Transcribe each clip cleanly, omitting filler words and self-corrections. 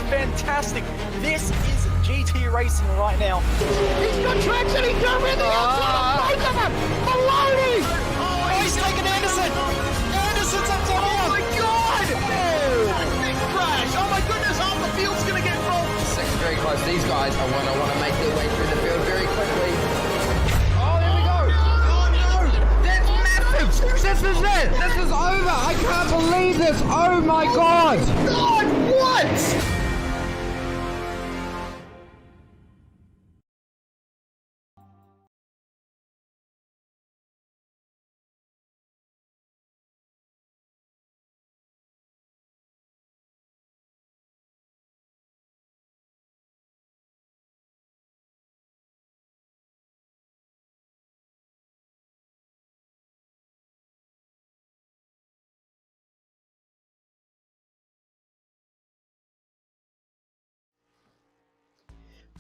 fantastic. This is GT racing right now. He's got traction, he's got everything outside of both of them. Maloney! Oh, he's taking Anderson. Anderson's up top. Oh my God! Oh. Big crash. Oh my goodness, half the field's going to get rolled. Second very close. These guys are want to make their way through the field very quickly. Oh, there we go. Oh no! That's massive! This is it! This is over! I can't believe this! Oh my God! God, what?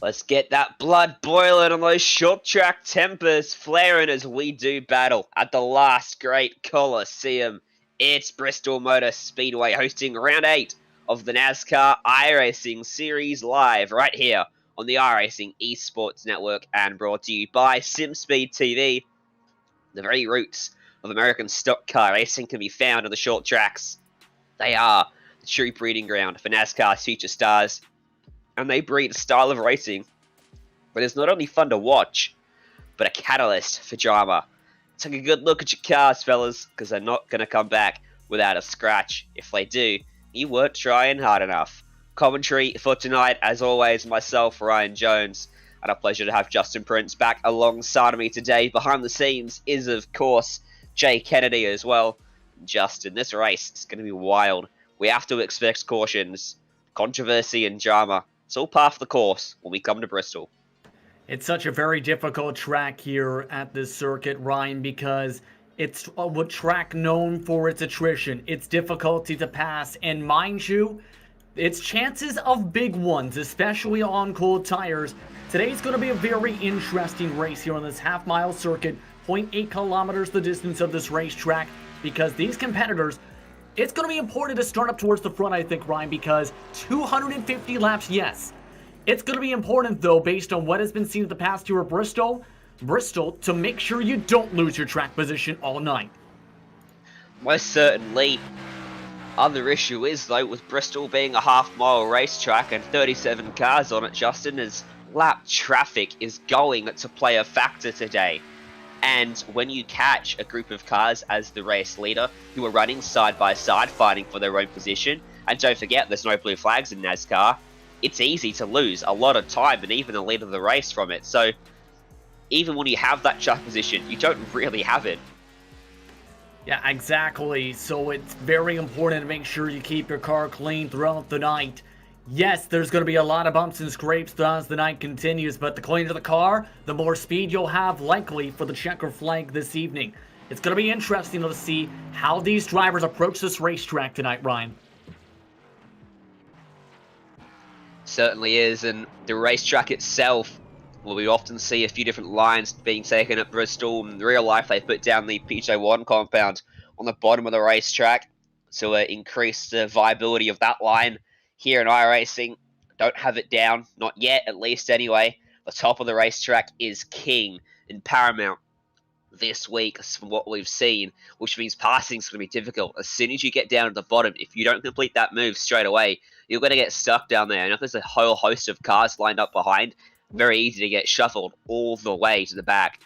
Let's get that blood boiling on those short track tempers flaring as we do battle at the last great Coliseum. It's Bristol Motor Speedway hosting round 8 of the NASCAR iRacing Series live right here on the iRacing Esports Network and brought to you by SimSpeed TV. The very roots of American stock car racing can be found on the short tracks. They are the true breeding ground for NASCAR's future stars, and they breed a style of racing that is not only fun to watch, but a catalyst for drama. Take a good look at your cars, fellas, because they're not going to come back without a scratch. If they do, you weren't trying hard enough. Commentary for tonight, as always, myself, Ryan Jones, and a pleasure to have Justin Prince back alongside of me today. Behind the scenes is, of course, Jay Kennedy as well. Justin, this race is going to be wild. We have to expect cautions, controversy, and drama. It's all part of the course when we come to Bristol. It's such a very difficult track here at this circuit, Ryan, because it's a track known for its attrition, its difficulty to pass, and mind you, its chances of big ones, especially on cold tires. Today's going to be a very interesting race here on this half-mile circuit, 0.8 kilometers the distance of this racetrack, because these competitors, it's going to be important to start up towards the front, I think, Ryan, because 250 laps, yes. It's going to be important, though, based on what has been seen in the past here at Bristol, to make sure you don't lose your track position all night. Most certainly. Other issue is, though, with Bristol being a half-mile racetrack and 37 cars on it, Justin, is lap traffic is going to play a factor today. And when you catch a group of cars as the race leader who are running side by side, fighting for their own position, and don't forget, there's no blue flags in NASCAR, it's easy to lose a lot of time and even the lead of the race from it. So even when you have that track position, you don't really have it. Yeah, exactly. So it's very important to make sure you keep your car clean throughout the night. Yes, there's going to be a lot of bumps and scrapes as the night continues, but the cleaner the car, the more speed you'll have likely for the checker flag this evening. It's going to be interesting to see how these drivers approach this racetrack tonight, Ryan. Certainly is, and the racetrack itself, well, we often see a few different lines being taken at Bristol. In real life, they put down the PJ1 compound on the bottom of the racetrack to increase the viability of that line. Here in iRacing, don't have it down, not yet, at least anyway. The top of the racetrack is king and paramount this week from what we've seen, which means passing is going to be difficult. As soon as you get down to the bottom, if you don't complete that move straight away, you're going to get stuck down there. And if there's a whole host of cars lined up behind, very easy to get shuffled all the way to the back.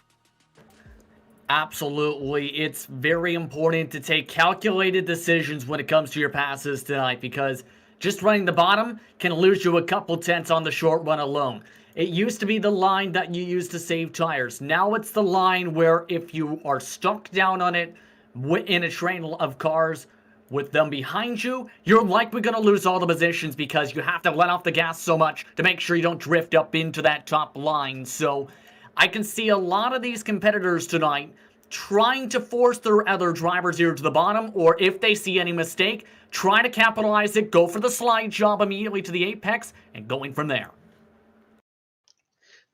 Absolutely. It's very important to take calculated decisions when it comes to your passes tonight, because just running the bottom can lose you a couple tenths on the short run alone. It used to be the line that you used to save tires. Now it's the line where if you are stuck down on it in a train of cars with them behind you, you're likely going to lose all the positions because you have to let off the gas so much to make sure you don't drift up into that top line. So I can see a lot of these competitors tonight trying to force their other drivers here to the bottom, or if they see any mistake, try to capitalize it, go for the slide job immediately to the apex, and going from there.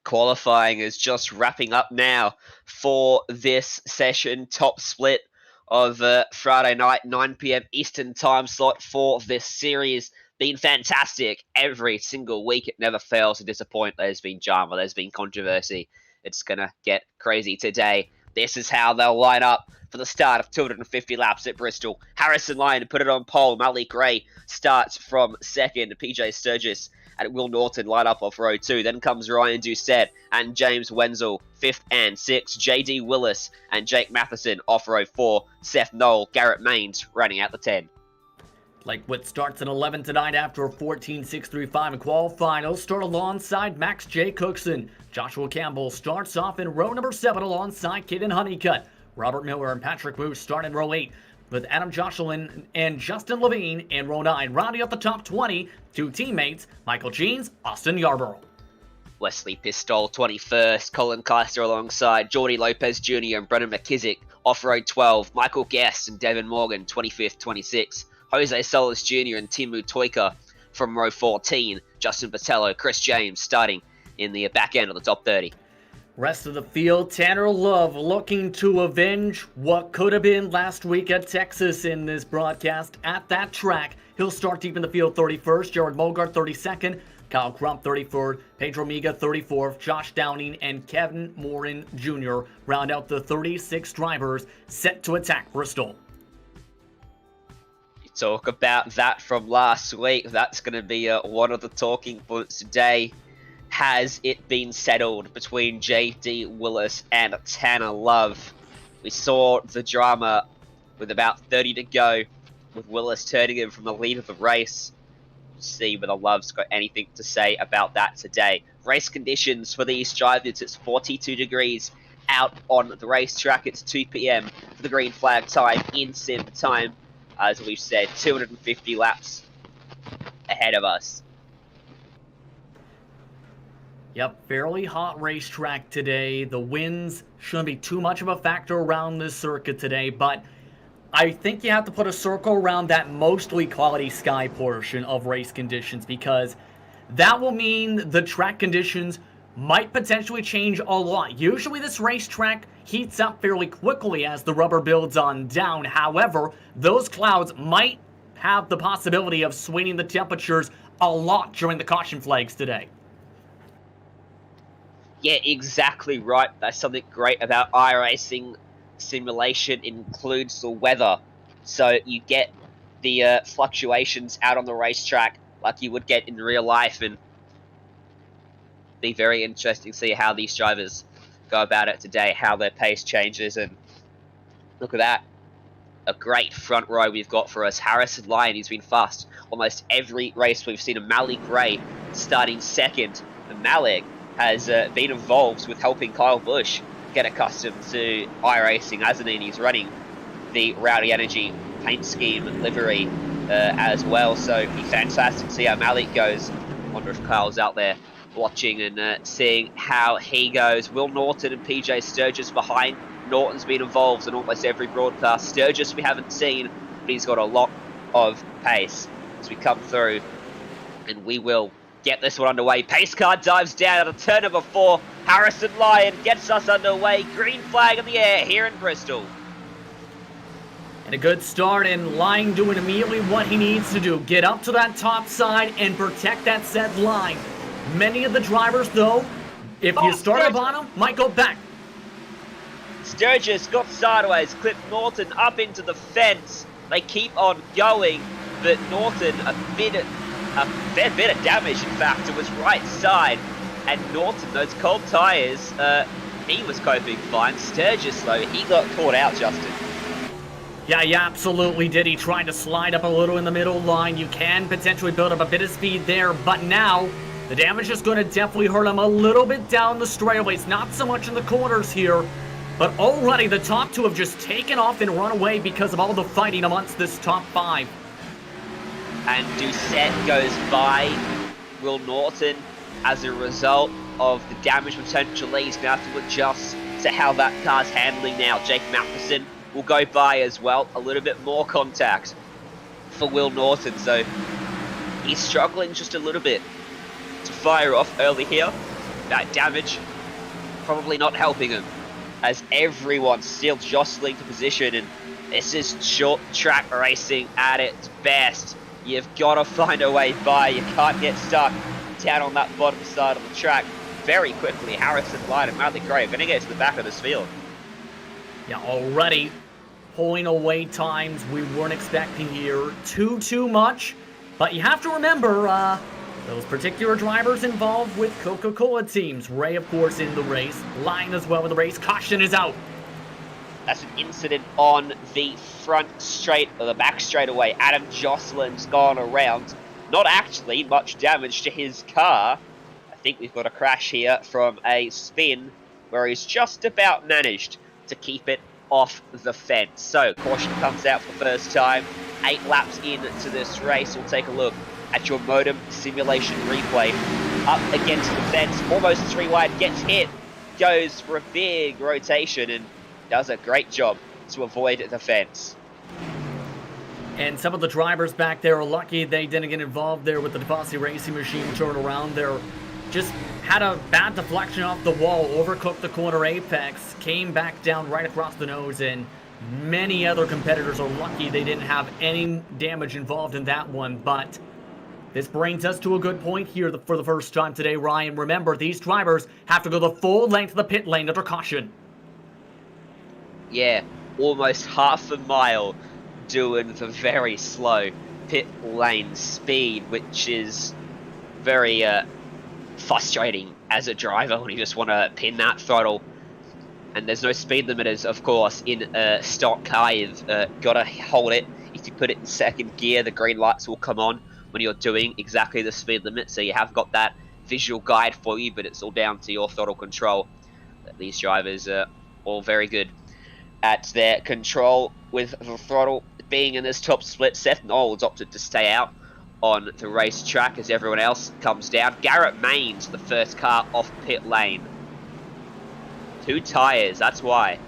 Qualifying is just wrapping up now for this session. Top split of Friday night, 9 p.m. Eastern time slot for this series. Been fantastic every single week. It never fails to disappoint. There's been drama. There's been controversy. It's going to get crazy today. This is how they'll line up for the start of 250 laps at Bristol. Harrison Lyon to put it on pole. Malik Gray starts from second. PJ Sturgis and Will Norton line up off row 2. Then comes Ryan Doucette and James Wenzel, 5th and 6th. JD Willis and Jake Matheson off row 4. Seth Knoll, Garrett Maines running out the 10. Lakewood starts at 11 tonight after a 14.635 in qualifying. He'll start alongside Max J. Cookson. Joshua Campbell starts off in row number 7 alongside Caden Honeycutt. Robert Miller and Patrick Moose start in row 8 with Adam Jocelyn and Justin Levine in row 9. Rounding up the top 20, 2 teammates, Michael Jeans, Austin Yarborough. Wesley Pistol, 21st. Colin Keister alongside Jordy Lopez Jr. and Brennan McKissick. Off road 12, Michael Guest and Devin Morgan, 25th, 26th. Jose Solis Jr. and Timu Toika from row 14. Justin Patello, Chris James starting in the back end of the top 30. Rest of the field, Tanner Love looking to avenge what could have been last week at Texas in this broadcast at that track. He'll start deep in the field 31st, Jared Mogart 32nd, Kyle Crump 33rd, Pedro Miga 34th, Josh Downing and Kevin Morin Jr. round out the 36 drivers set to attack Bristol. talk about that from last week. That's going to be one of the talking points today. Has it been settled between J.D. Willis and Tanner Love? We saw the drama with about 30 to go, with Willis turning him from the lead of the race. We'll see whether Love's got anything to say about that today. Race conditions for these drivers, it's 42 degrees out on the racetrack. It's 2 p.m. for the green flag time in sim time. As we've said, 250 laps ahead of us. Yep, fairly hot racetrack today. The winds shouldn't be too much of a factor around this circuit today, but I think you have to put a circle around that mostly cloudy sky portion of race conditions, because that will mean the track conditions might potentially change a lot. Usually this racetrack heats up fairly quickly as the rubber builds on down. However, those clouds might have the possibility of swinging the temperatures a lot during the caution flags today. Yeah, exactly right. That's something great about iRacing simulation. It includes the weather. So you get the fluctuations out on the racetrack like you would get in real life, and be very interesting to see how these drivers go about it today, how their pace changes. And look at that. A great front row we've got for us. Harrison Lyon, he's been fast. Almost every race we've seen a Malik Gray starting second. And Malik has been involved with helping Kyle Busch get accustomed to iRacing, hasn't he? And he's running the Rowdy Energy paint scheme and livery as well. So it'd be fantastic to see how Malik goes. I wonder if Kyle's out there watching and seeing how he goes. Will Norton and PJ Sturgis behind. Norton's been involved in almost every broadcast. Sturgis we haven't seen, but he's got a lot of pace as we come through, and we will get this one underway. Pace car dives down at a turn number 4. Harrison Lyon gets us underway. Green flag in the air here in Bristol. And a good start, and Lyon doing immediately what he needs to do. Get up to that top side and protect that set line. Many of the drivers, though, if you start at the bottom, might go back. Sturgis got sideways, clipped Norton up into the fence. They keep on going, but Norton a fair bit of damage, in fact. It was right side, and Norton, those cold tyres, he was coping fine. Sturgis, though, he got caught out, Justin. Yeah, he absolutely did. He tried to slide up a little in the middle line. You can potentially build up a bit of speed there, but now the damage is going to definitely hurt him a little bit down the straightaways. Not so much in the corners here, but already the top two have just taken off and run away because of all the fighting amongst this top 5. And Doucette goes by Will Norton as a result of the damage potentially. He's going to have to adjust to how that car's handling now. Jake Matheson will go by as well. A little bit more contact for Will Norton, so he's struggling just a little bit to fire off early here. That damage probably not helping him, as everyone's still jostling for position, and this is short track racing at its best. You've got to find a way by. You can't get stuck down on that bottom side of the track. Very quickly, Harrison Lyon and Malik Gray are going to get to the back of this field. Yeah, already pulling away times we weren't expecting here too much. But you have to remember, those particular drivers involved with Coca-Cola teams. Ray, of course, in the race. Lyon as well with the race. Caution is out. That's an incident on the front straight, or the back straightaway. Adam Jocelyn's gone around. Not actually much damage to his car. I think we've got a crash here from a spin where he's just about managed to keep it off the fence. So, caution comes out for the first time. 8 laps into this race. We'll take a look at your modem simulation replay. Up against the fence, almost 3 wide, gets hit, goes for a big rotation, and does a great job to avoid the fence. And some of the drivers back there are lucky they didn't get involved there with the DeFossi Racing Machine turnaround. They're just had a bad deflection off the wall, overcooked the corner apex, came back down right across the nose, and many other competitors are lucky they didn't have any damage involved in that one. But this brings us to a good point here for the first time today, Ryan. Remember, these drivers have to go the full length of the pit lane under caution. Yeah, almost half a mile doing the very slow pit lane speed, which is very frustrating as a driver when you just want to pin that throttle. And there's no speed limiters, of course, in a stock car. You've got to hold it. If you put it in second gear, the green lights will come on when you're doing exactly the speed limit. So you have got that visual guide for you, but it's all down to your throttle control. These drivers are all very good at their control with the throttle. Being in this top split, Seth Knowles opted to stay out on the racetrack as everyone else comes down. Garrett Maines, the first car off pit lane. 2 tyres, that's why.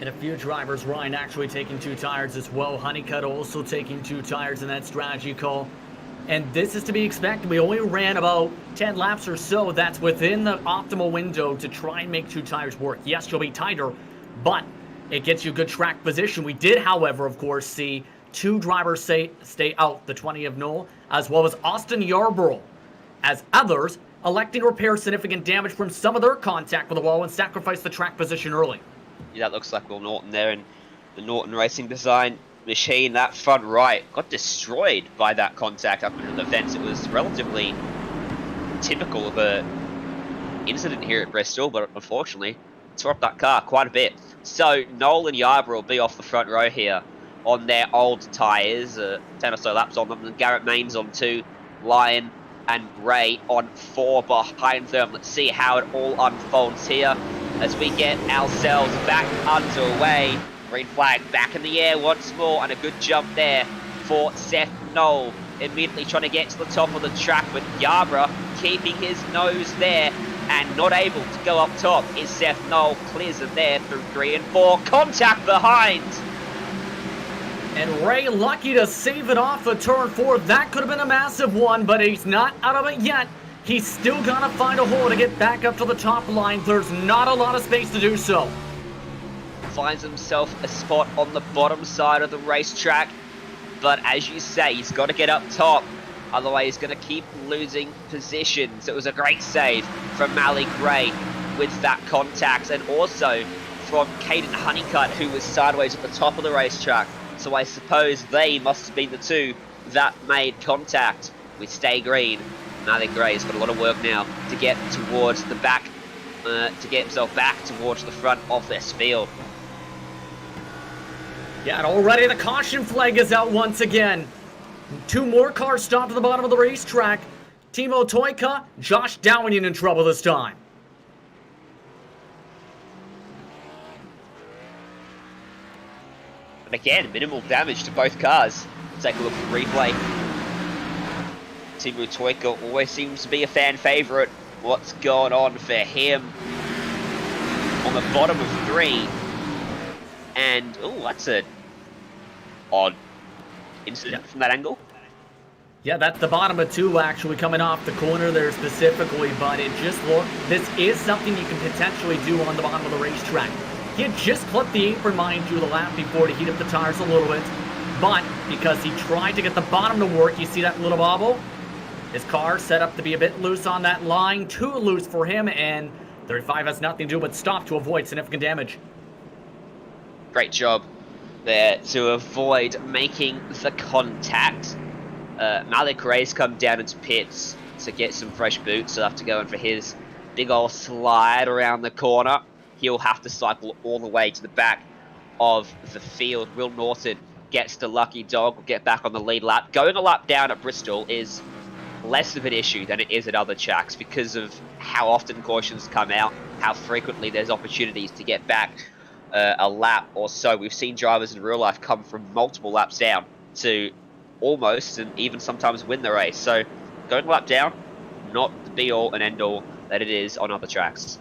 And a few drivers, Ryan, actually taking 2 tires as well. Honeycutt also taking 2 tires in that strategy call. And this is to be expected. We only ran about 10 laps or so. That's within the optimal window to try and make 2 tires work. Yes, you'll be tighter, but it gets you good track position. We did, however, of course, see 2 drivers stay out, the 20 of Knoll, as well as Austin Yarborough, as others electing to repair significant damage from some of their contact with the wall and sacrifice the track position early. Yeah, that looks like Will Norton there, and the Norton Racing Design machine, that front right, got destroyed by that contact up into the fence. It was relatively typical of a incident here at Bristol, but unfortunately, tore up that car quite a bit. So, Noel and Yarborough will be off the front row here on their old tyres, 10 or so laps on them, and Garrett Maines on 2, Lyon and Ray on 4 behind them. Let's see how it all unfolds here as we get ourselves back underway. Green flag back in the air once more, and a good jump there for Seth Knoll. Immediately trying to get to the top of the track, but Yarborough keeping his nose there and not able to go up top is Seth Knoll. Clears him there through 3 and 4. Contact behind. And Ray lucky to save it off of turn 4. That could have been a massive one, but he's not out of it yet. He's still gonna find a hole to get back up to the top line. There's not a lot of space to do so. Finds himself a spot on the bottom side of the racetrack, but as you say, he's got to get up top, otherwise he's going to keep losing positions. It was a great save from Malik Gray with that contact, and also from Caden Honeycutt, who was sideways at the top of the racetrack. So I suppose they must have been the 2 that made contact. We stay green. Malik Gray's got a lot of work now to get towards the back, to get himself back towards the front of this field. Yeah, and already the caution flag is out once again. 2 more cars stopped at the bottom of the racetrack. Timo Toika, Josh Downing in trouble this time. And again, minimal damage to both cars. Take a look at the replay. Timo Toika always seems to be a fan favourite. What's going on for him? On the bottom of 3. And, oh, that's an odd incident from that angle. Yeah, that's the bottom of 2 actually coming off the corner there specifically, but it just looked, this is something you can potentially do on the bottom of the racetrack. He had just clipped the apron, mind you, the lap before to heat up the tires a little bit, but because he tried to get the bottom to work, you see that little bobble? His car set up to be a bit loose on that line, too loose for him, and 35 has nothing to do but stop to avoid significant damage. Great job there to avoid making the contact. Malik Ray's come down into pits to get some fresh boots. He'll have to go in for his big old slide around the corner. He'll have to cycle all the way to the back of the field. Will Norton gets the lucky dog, will get back on the lead lap. Going a lap down at Bristol is less of an issue than it is at other tracks because of how often cautions come out, how frequently there's opportunities to get back a lap or so. We've seen drivers in real life come from multiple laps down to almost and even sometimes win the race. So going a lap down, not the be all and end all that it is on other tracks.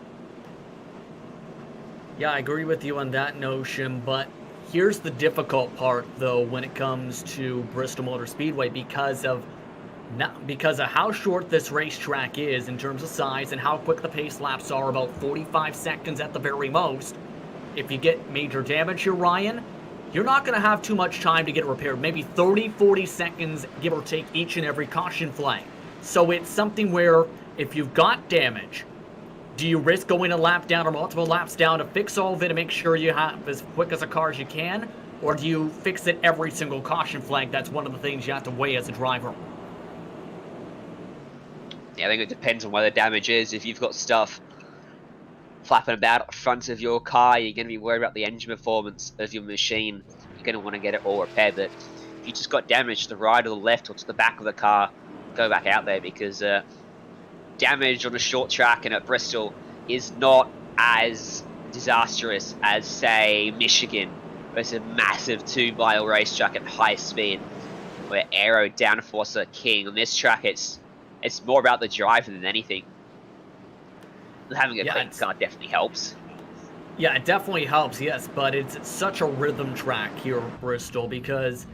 Yeah, I agree with you on that notion, but here's the difficult part though when it comes to Bristol Motor Speedway because of how short this racetrack is in terms of size and how quick the pace laps are, about 45 seconds at the very most. If you get major damage here, Ryan, you're not going to have too much time to get it repaired. Maybe 30, 40 seconds, give or take, each and every caution flag. So it's something where if you've got damage, Do you risk going a lap down or multiple laps down to fix all of it and make sure you have as quick as a car as you can? Or do you fix it every single caution flag? That's one of the things you have to weigh as a driver. Yeah, I think it depends on where the damage is. If you've got stuff flapping about at the front of your car, you're going to be worried about the engine performance of your machine. You're going to want to get it all repaired. But if you just got damage to the right or the left or to the back of the car, go back out there, because damage on a short track and at Bristol is not as disastrous as, say, Michigan, where it's a massive 2-mile racetrack at high speed, where aero downforce are king. On this track, it's more about the driver than anything. Having a clean car definitely helps. Yeah, it definitely helps, yes, but it's such a rhythm track here at Bristol because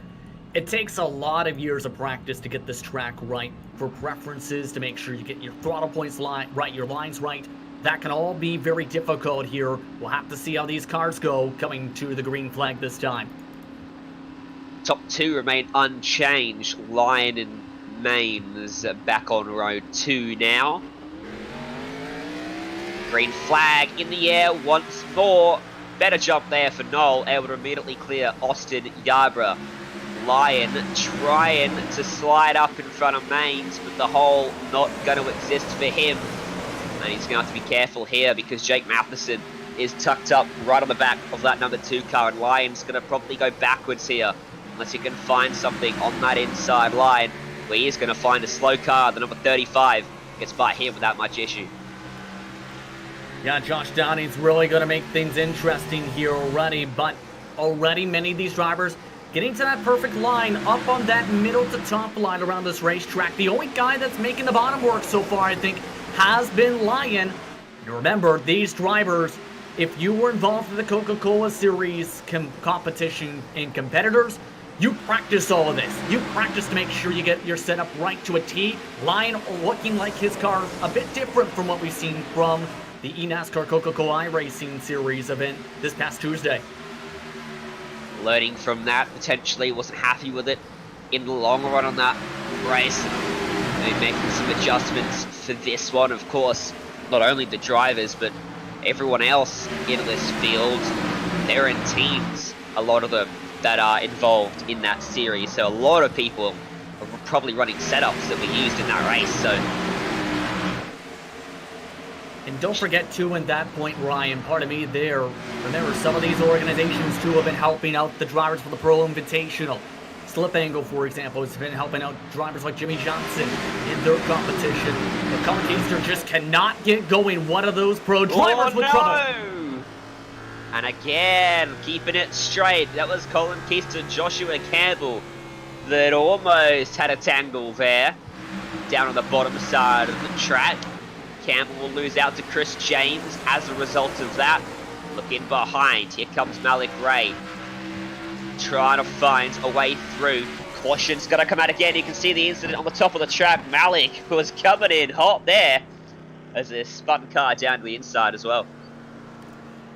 it takes a lot of years of practice to get this track right, for preferences, to make sure you get your throttle points right, your lines right. That can all be very difficult here. We'll have to see how these cars go coming to the green flag this time. Top 2 remain unchanged. Lion and Maine is back on road 2 now. Green flag in the air once more. Better jump there for Noel, able to immediately clear Austin Yarborough. Lion trying to slide up in front of Maines, but the hole not going to exist for him. And he's going to have to be careful here because Jake Matheson is tucked up right on the back of that number 2 car, and Lion's going to probably go backwards here unless he can find something on that inside line, where he is going to find a slow car. The number 35 gets by him without much issue. Yeah, Josh Downing's really going to make things interesting here already, but already many of these drivers getting to that perfect line up on that middle to top line around this racetrack. The only guy that's making the bottom work so far, I think, has been Lion. And remember, these drivers, if you were involved in the Coca-Cola Series competition and competitors, you practice all of this. You practice to make sure you get your setup right to a T. Lion looking like his car a bit different from what we've seen from the NASCAR Coca-Cola iRacing Series event this past Tuesday. Learning from that, potentially wasn't happy with it in the long run on that race. They're making some adjustments for this one, of course. Not only the drivers, but everyone else in this field. They're in teams, a lot of them, that are involved in that series. So a lot of people are probably running setups that were used in that race. So. And don't forget, too, in that point, Ryan, part of me there, remember, some of these organizations, too, have been helping out the drivers for the Pro Invitational. Slip Angle, for example, has been helping out drivers like Jimmy Johnson in their competition. The Colin Keister just cannot get going. One of those pro drivers with trouble. And again, keeping it straight. That was Colin Keister, Joshua Campbell, that almost had a tangle there, down on the bottom side of the track. Campbell will lose out to Chris James as a result of that. Look in behind. Here comes Malik Ray, trying to find a way through. Caution's going to come out again. You can see the incident on the top of the track. Malik was coming in hot there as a spun car down to the inside as well.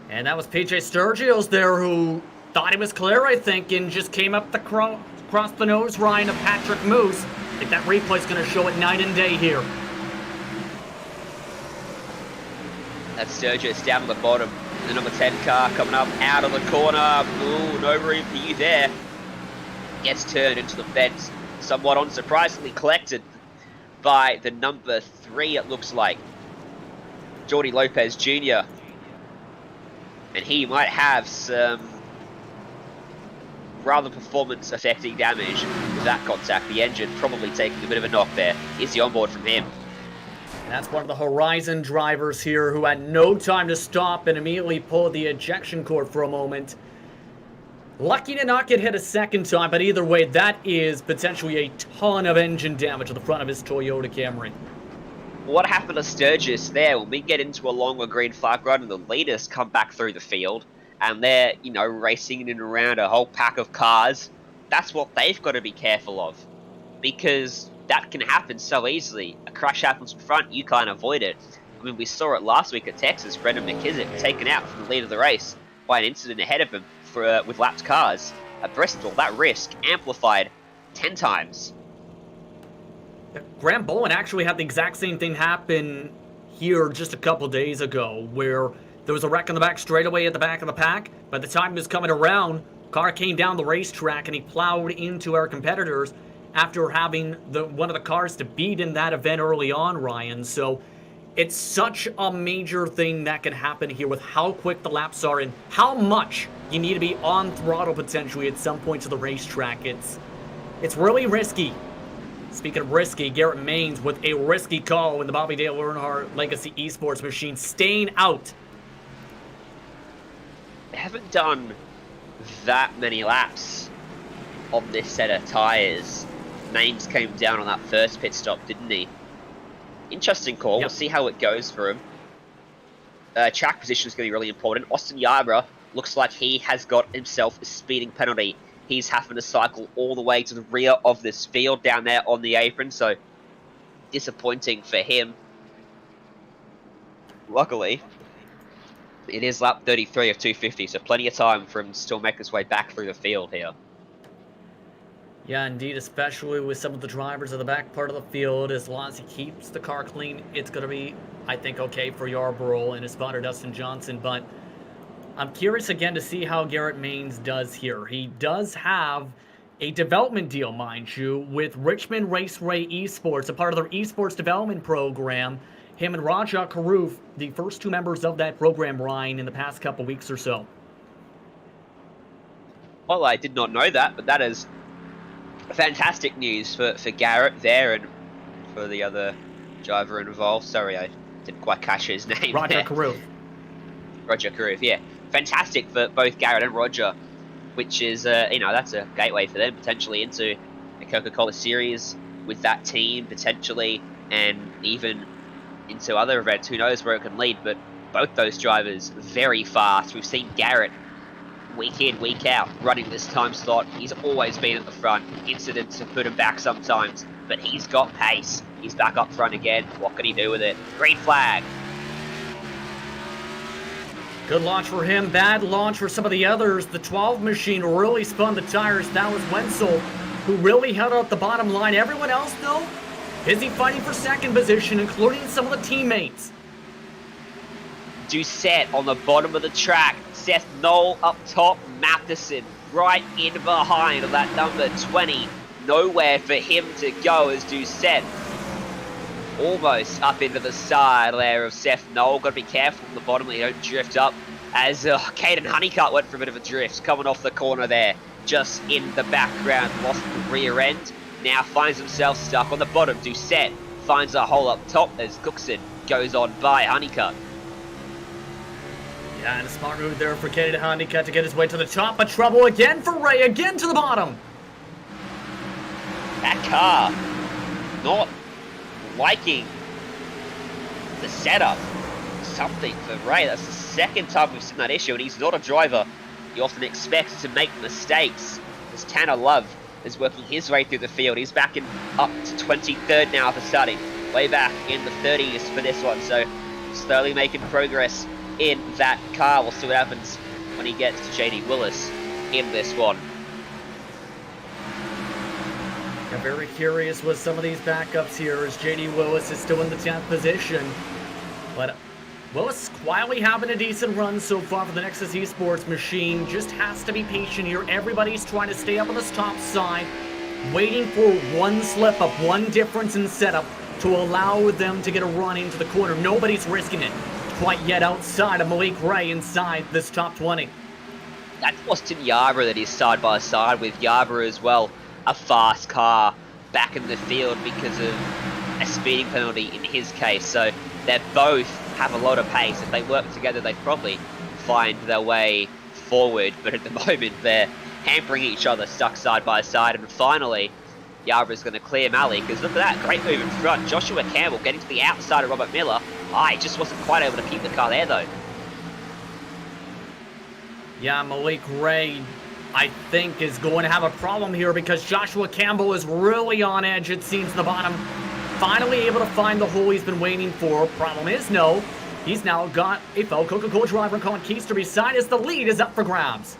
And that was PJ Sturgis there, who thought he was clear, I think, and just came up the across the nose line of Patrick Moose. I think that replay's going to show it night and day here. That's Sturgis down on the bottom. The number 10 car coming up out of the corner. Ooh, no review there. Gets turned into the fence. Somewhat unsurprisingly collected by the number 3, it looks like. Jordi Lopez Jr. And he might have some rather performance-affecting damage with that contact. The engine probably taking a bit of a knock there. Here's the onboard from him. That's one of the Horizon drivers here who had no time to stop and immediately pulled the ejection cord for a moment. Lucky to not get hit a second time, but either way, that is potentially a ton of engine damage to the front of his Toyota Camry. What happened to Sturgis there? When we get into a longer green flag run and the leaders come back through the field and they're, racing in and around a whole pack of cars, that's what they've got to be careful of. Because that can happen so easily. A crash happens in front, you can't avoid it. I mean, we saw it last week at Texas. Brendan McKissick taken out from the lead of the race by an incident ahead of him with lapped cars. At Bristol, that risk amplified 10 times. Graham Bowen actually had the exact same thing happen here just a couple days ago where there was a wreck in the back straightaway at the back of the pack. By the time he was coming around, car came down the racetrack and he plowed into our competitors after having one of the cars to beat in that event early on, Ryan. So it's such a major thing that can happen here with how quick the laps are and how much you need to be on throttle potentially at some points of the racetrack. It's really risky. Speaking of risky, Garrett Maines with a risky call in the Bobby Dale Earnhardt Legacy Esports machine, staying out. They haven't done that many laps on this set of tyres. Maines came down on that first pit stop, didn't he? Interesting call. Yep. We'll see how it goes for him. Track position is going to be really important. Austin Yarborough looks like he has got himself a speeding penalty. He's having to cycle all the way to the rear of this field down there on the apron, so disappointing for him. Luckily, it is lap 33 of 250, so plenty of time for him to still make his way back through the field here. Yeah, indeed, especially with some of the drivers of the back part of the field. As long as he keeps the car clean, it's going to be, I think, okay for Yarborough and his spotter, Dustin Johnson. But I'm curious again to see how Garrett Maines does here. He does have a development deal, mind you, with Richmond Raceway Esports, a part of their esports development program. Him and Raja Karuf, the first two members of that program, Ryan, in the past couple weeks or so. Well, I did not know that, but that is fantastic news for Garrett there and for the other driver involved. Sorry, I didn't quite catch his name. Roger Karuf. Roger Karuf, yeah. Fantastic for both Garrett and Roger, which is, that's a gateway for them potentially into a Coca-Cola Series with that team potentially, and even into other events. Who knows where it can lead, but both those drivers very fast. We've seen Garrett week in, week out, running this time slot. He's always been at the front. Incidents have put him back sometimes, but he's got pace. He's back up front again. What can he do with it? Green flag. Good launch for him, bad launch for some of the others. The 12 machine really spun the tires. That was Wenzel, who really held out the bottom line. Everyone else, though, busy fighting for second position, including some of the teammates. Doucette on the bottom of the track. Seth Knoll up top. Matheson right in behind on that number 20. Nowhere for him to go as Doucette almost up into the side there of Seth Knoll. Got to be careful on the bottom that you don't drift up, as Caden Honeycutt went for a bit of a drift coming off the corner there, just in the background, lost the rear end, now finds himself stuck on the bottom. Doucette finds a hole up top as Cookson goes on by Honeycutt. Yeah, and a smart move there for Caden Honeycutt to get his way to the top, but trouble again for Ray, again to the bottom. That car not liking the setup. Something for Ray. That's the second time we've seen that issue, and he's not a driver you often expect to make mistakes, as Tanner Love is working his way through the field. He's back in up to 23rd now for starting, way back in the 30s for this one, so slowly making progress in that car. We'll see what happens when he gets to JD Willis in this one. I'm very curious with some of these backups here, as JD Willis is still in the 10th position. But Willis quietly having a decent run so far for the Nexus Esports machine. Just has to be patient here. Everybody's trying to stay up on this top side, waiting for one slip up, one difference in setup to allow them to get a run into the corner. Nobody's risking it quite yet outside of Malik Ray inside this top 20. That's Austin Yarborough that is side by side with Yarborough as well. A fast car back in the field because of a speeding penalty in his case. So they both have a lot of pace. If they work together, they probably find their way forward. But at the moment, they're hampering each other, stuck side by side. And finally, Yarborough's going to clear Malik. Because look at that, great move in front. Joshua Campbell getting to the outside of Robert Miller. He just wasn't quite able to keep the car there, though. Yeah, Malik Ray, I think, is going to have a problem here because Joshua Campbell is really on edge, it seems, in the bottom. Finally able to find the hole he's been waiting for. Problem is, no. He's now got a fellow Coca-Cola driver, Colin Keister, beside as the lead is up for grabs.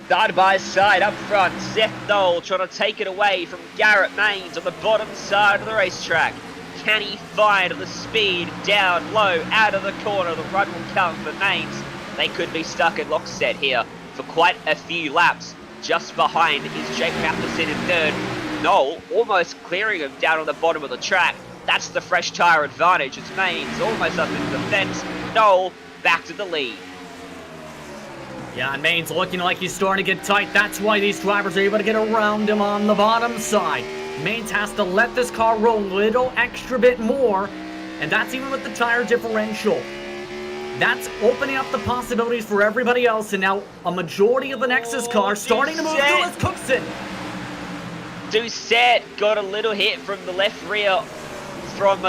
Side by side up front, Seth Knoll trying to take it away from Garrett Maines on the bottom side of the racetrack. Can he find the speed down low, out of the corner? The run will come for Mains. They could be stuck in lockstep here for quite a few laps. Just behind is Jake Matheson in third. Noel almost clearing him down on the bottom of the track. That's the fresh tyre advantage. It's Mains almost up into the fence. Noel back to the lead. Yeah, and Main's looking like he's starting to get tight. That's why these drivers are able to get around him on the bottom side. Mains has to let this car roll a little extra bit more, and that's even with the tire differential. That's opening up the possibilities for everybody else, and now a majority of the Nexus cars starting to move to Lewis Cookson. Doucette got a little hit from the left rear from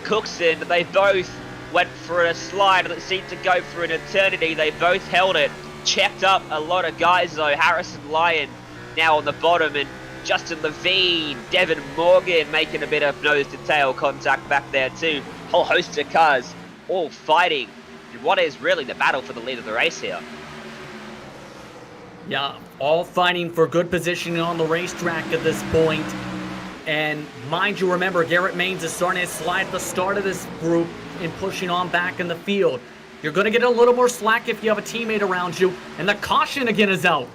Cookson. They both went for a slide that seemed to go for an eternity. They both held it. Checked up a lot of guys though. Harrison Lyon now on the bottom, and Justin Levine, Devin Morgan making a bit of nose-to-tail contact back there too. Whole host of cars all fighting in what is really the battle for the lead of the race here. Yeah, all fighting for good positioning on the racetrack at this point. And mind you, remember, Garrett Mains is starting to slide at the start of this group and pushing on back in the field. You're going to get a little more slack if you have a teammate around you. And the caution again is out.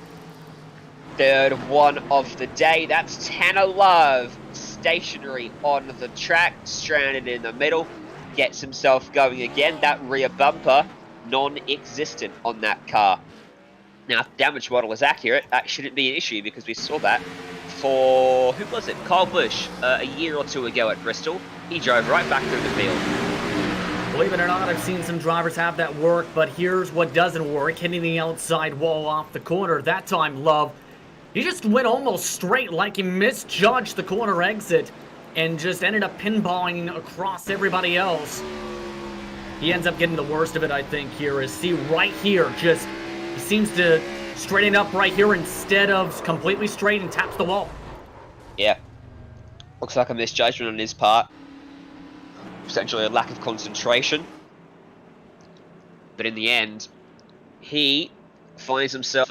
Third one of the day. That's Tanner Love, stationary on the track, stranded in the middle. Gets himself going again. That rear bumper, non-existent on that car. Now, if the damage model is accurate, that shouldn't be an issue because we saw that for, who was it? Kyle Busch, a year or two ago at Bristol. He drove right back through the field. Believe it or not, I've seen some drivers have that work, but here's what doesn't work. Hitting the outside wall off the corner. That time, Love, he just went almost straight like he misjudged the corner exit and just ended up pinballing across everybody else. He ends up getting the worst of it, I think, here. Is see right here, just he seems to straighten up right here instead of completely straight and taps the wall. Yeah. Looks like a misjudgment on his part. Essentially a lack of concentration. But in the end, he finds himself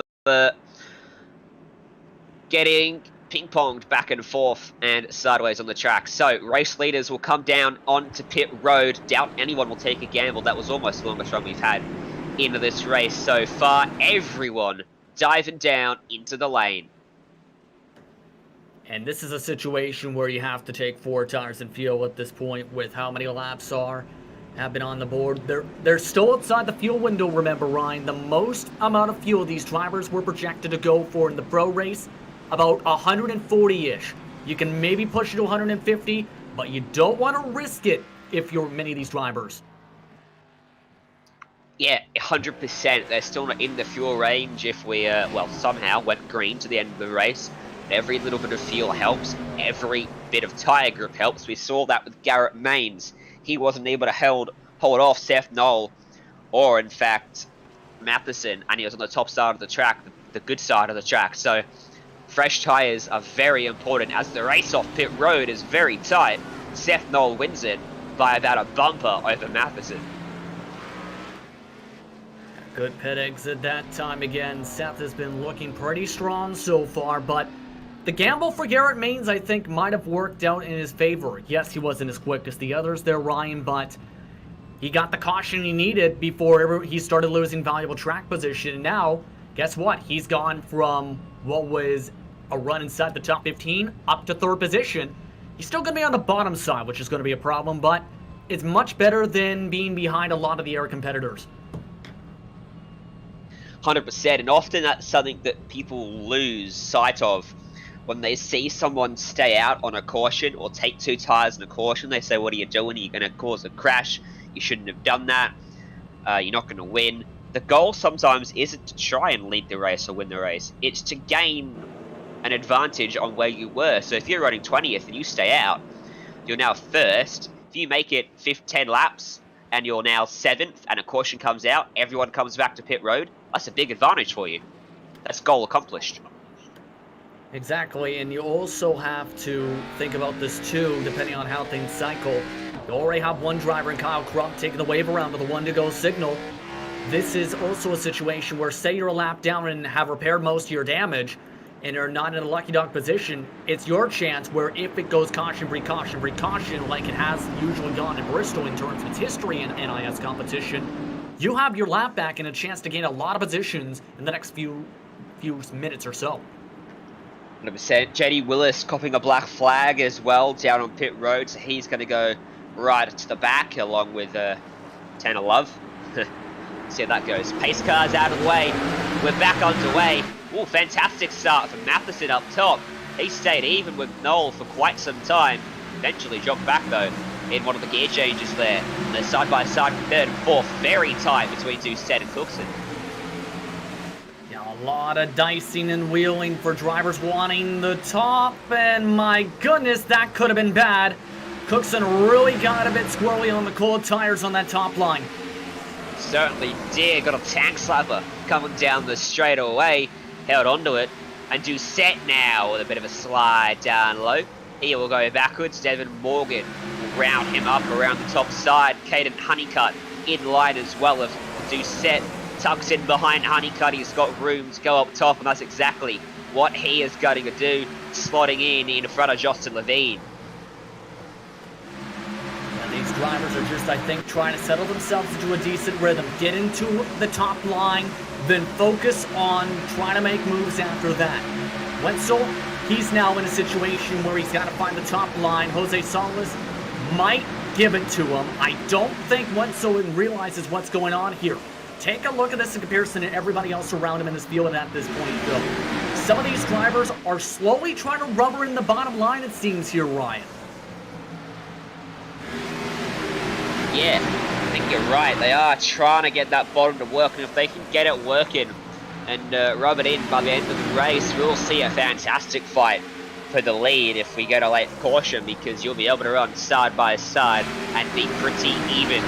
getting ping-ponged back and forth and sideways on the track. So, race leaders will come down onto pit road. Doubt anyone will take a gamble. That was almost the longest run we've had into this race so far. Everyone diving down into the lane. And this is a situation where you have to take 4 tires and fuel at this point with how many laps have been on the board. They're still outside the fuel window, remember, Ryan. The most amount of fuel these drivers were projected to go for in the pro race, about 140-ish. You can maybe push it to 150, but you don't want to risk it if you're many of these drivers. Yeah, 100%. They're still not in the fuel range if we, somehow went green to the end of the race. Every little bit of fuel helps. Every bit of tyre grip helps. We saw that with Garrett Mains. He wasn't able to hold off Seth Knoll or, in fact, Matheson, and he was on the top side of the track, the good side of the track. So, fresh tyres are very important as the race off pit road is very tight. Seth Knoll wins it by about a bumper over Matheson. Good pit exit that time again. Seth has been looking pretty strong so far, but the gamble for Garrett Mains, I think, might have worked out in his favor. Yes, he wasn't as quick as the others there, Ryan, but he got the caution he needed before he started losing valuable track position. And now, guess what? He's gone from what was a run inside the top 15 up to 3rd position. He's still going to be on the bottom side, which is going to be a problem, but it's much better than being behind a lot of the air competitors. 100%, and often that's something that people lose sight of. When they see someone stay out on a caution or take 2 tires in a caution, they say, what are you doing? Are you going to cause a crash? You shouldn't have done that. You're not going to win. The goal sometimes isn't to try and lead the race or win the race. It's to gain an advantage on where you were. So if you're running 20th and you stay out, you're now 1st. If you make it 10 laps and you're now 7th and a caution comes out, everyone comes back to pit road, that's a big advantage for you. That's goal accomplished. Exactly, and you also have to think about this too, depending on how things cycle. You already have one driver in Kyle Crump taking the wave around with a 1-to-go signal. This is also a situation where, say you're a lap down and have repaired most of your damage, and are not in a lucky dog position, it's your chance where if it goes caution, precaution, precaution, like it has usually gone in Bristol in terms of its history in NIS competition, you have your lap back and a chance to gain a lot of positions in the next few minutes or so. 100%. JD Willis copping a black flag as well down on pit road, so he's going to go right to the back along with Tanner Love. See how that goes. Pace car's out of the way. We're back underway. Oh, fantastic start from Matheson up top. He stayed even with Noel for quite some time. Eventually dropped back though in one of the gear changes there. And they're side by side from third and fourth. Very tight between Doucette and Cookson. A lot of dicing and wheeling for drivers wanting the top, and my goodness, that could have been bad. Cookson really got a bit squirrely on the cold tires on that top line. Certainly did. Got a tank slapper coming down the straightaway. Held onto it. And Doucette now with a bit of a slide down low. He will go backwards. Devin Morgan will round him up around the top side. Caden Honeycutt in line as well. If Doucette tucks in behind Honeycutt, he's got room to go up top, and that's exactly what he is going to do, slotting in front of Justin Levine. And these drivers are just, I think, trying to settle themselves into a decent rhythm, get into the top line, then focus on trying to make moves after that. Wenzel, he's now in a situation where he's got to find the top line. Jose Salas might give it to him. I don't think Wenzel realizes what's going on here. Take a look at this in comparison to everybody else around him in this field at this point, Phil. Some of these drivers are slowly trying to rubber in the bottom line, it seems here, Ryan. Yeah, I think you're right. They are trying to get that bottom to work, and if they can get it working and rub it in by the end of the race, we'll see a fantastic fight for the lead if we get a late caution, because you'll be able to run side by side and be pretty even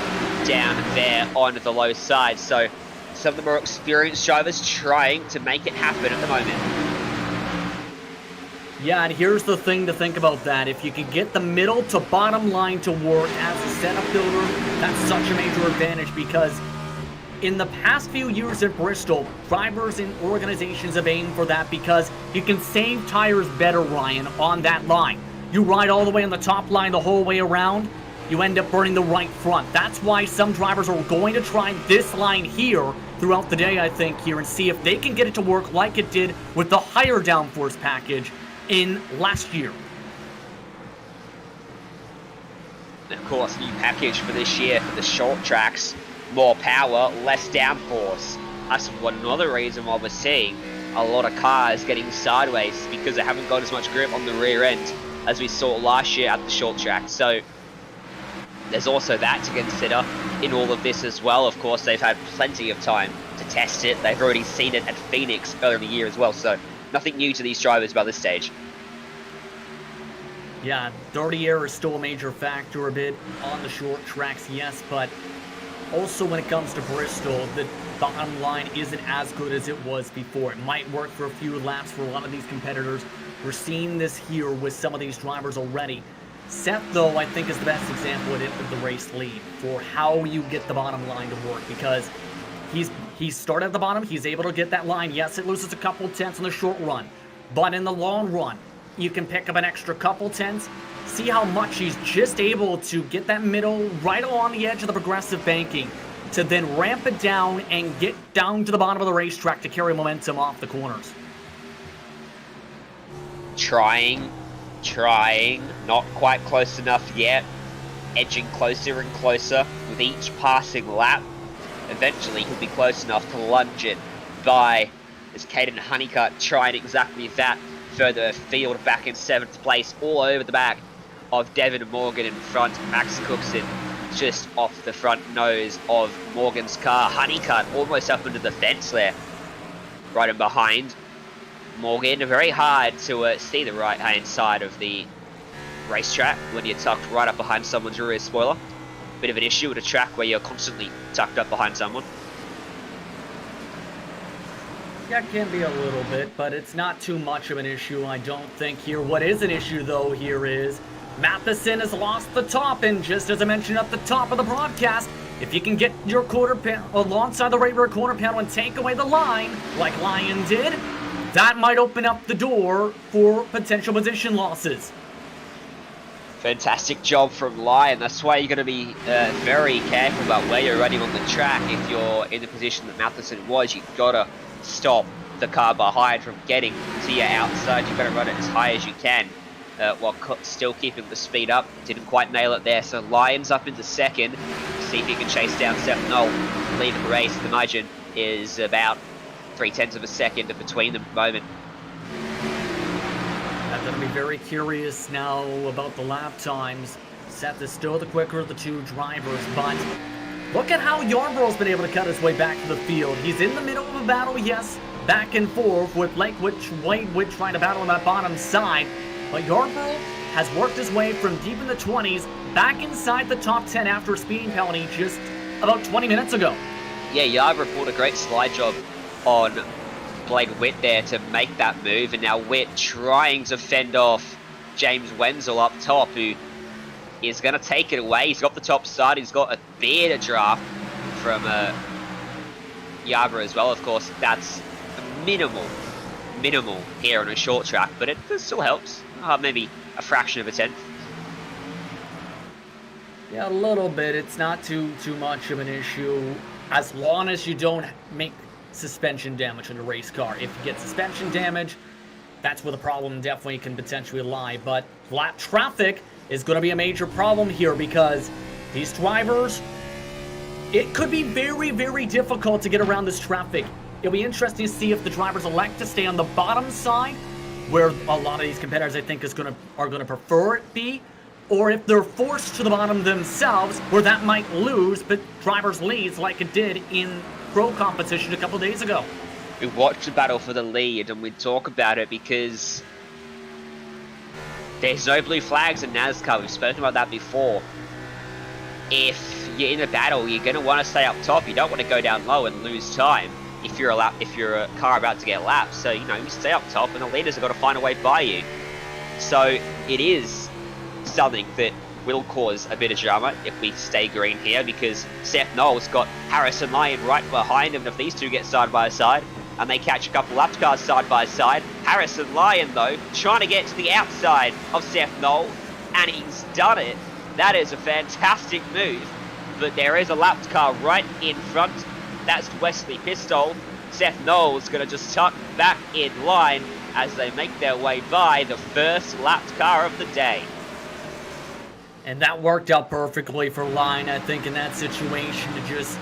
down there on the low side. So some of the more experienced drivers trying to make it happen at the moment. Yeah, and here's the thing to think about that. If you can get the middle to bottom line to work as a setup builder, that's such a major advantage, because in the past few years at Bristol, drivers and organizations have aimed for that because you can save tires better, Ryan, on that line. You ride all the way on the top line the whole way around, you end up burning the right front. That's why some drivers are going to try this line here throughout the day, I think, here, and see if they can get it to work like it did with the higher downforce package in last year. And of course, new package for this year for the short tracks. More power, less downforce. That's another reason why we're seeing a lot of cars getting sideways, because they haven't got as much grip on the rear end as we saw last year at the short track. So there's also that to consider in all of this as well. Of course, they've had plenty of time to test it. They've already seen it at Phoenix earlier in the year as well, so nothing new to these drivers by this stage. Yeah, dirty air is still a major factor a bit on the short tracks, yes, but also when it comes to Bristol, the bottom line isn't as good as it was before. It might work for a few laps for a lot of these competitors. We're seeing this here with some of these drivers already. Seth, though, I think is the best example of the race lead for how you get the bottom line to work, because he's started at the bottom, he's able to get that line. Yes, it loses a couple tenths in the short run, but in the long run, you can pick up an extra couple tenths. See how much he's just able to get that middle right along the edge of the progressive banking to then ramp it down and get down to the bottom of the racetrack to carry momentum off the corners. Trying, not quite close enough yet. Edging closer and closer with each passing lap. Eventually he'll be close enough to lunge it by as Caden Honeycutt trying exactly that. Further afield, back in 7th place, all over the back of Devin Morgan in front. Max Cookson just off the front nose of Morgan's car. Honeycutt almost up into the fence there, right in behind Morgan. Very hard to see the right hand side of the racetrack when you're tucked right up behind someone's rear spoiler. Bit of an issue with a track where you're constantly tucked up behind someone. Yeah, it can be a little bit, but it's not too much of an issue, I don't think, here. What is an issue, though, here is Matheson has lost the top, and just as I mentioned at the top of the broadcast, if you can get your quarter panel alongside the right rear corner panel and take away the line, like Lyon did, that might open up the door for potential position losses. Fantastic job from Lion. That's why you're going to be very careful about where you're running on the track. If you're in the position that Matheson was, you've got to stop the car behind from getting to your outside. You've got to run it as high as you can while still keeping the speed up. Didn't quite nail it there. So Lion's up into second. See if he can chase down Seth Knoll. Lead of the race. The margin is about 0.3 of a second between them at the moment. I'm going to be very curious now about the lap times. Seth is still the quicker of the two drivers, but look at how Yarborough's been able to cut his way back to the field. He's in the middle of a battle, yes, back and forth with Wade Witt trying to battle on that bottom side, but Yarborough has worked his way from deep in the 20s back inside the top 10 after a speeding penalty just about 20 minutes ago. Yeah, Yarborough pulled a great slide job on Blake Witt there to make that move, and now Witt trying to fend off James Wenzel up top, who is going to take it away. He's got the top side. He's got a beard draft from Yarborough as well. Of course, that's minimal here on a short track, but it still helps. Maybe a fraction of a tenth. Yeah, a little bit. It's not too much of an issue as long as you don't make suspension damage on a race car. If you get suspension damage, that's where the problem definitely can potentially lie. But lap traffic is going to be a major problem here because these drivers, it could be very, very difficult to get around this traffic. It'll be interesting to see if the drivers elect to stay on the bottom side, where a lot of these competitors I think are going to prefer it be, or if they're forced to the bottom themselves, where that might lose but drivers leads like it did in pro competition a couple days ago. We watched the battle for the lead and we talk about it because there's no blue flags in NASCAR. We've spoken about that before. If you're in a battle, you're going to want to stay up top. You don't want to go down low and lose time if you're a car about to get lapped. So, you stay up top and the leaders have got to find a way by you. So it is something that will cause a bit of drama if we stay green here, because Seth Knoll's got Harrison Lyon right behind him. And if these two get side by side and they catch a couple lapped cars side by side, Harrison Lyon though trying to get to the outside of Seth Knoll, and he's done it. That is a fantastic move, but there is a lapped car right in front. That's Wesley Pistol. Seth Knoll's going to just tuck back in line as they make their way by the first lapped car of the day. And that worked out perfectly for Line, I think, in that situation, to just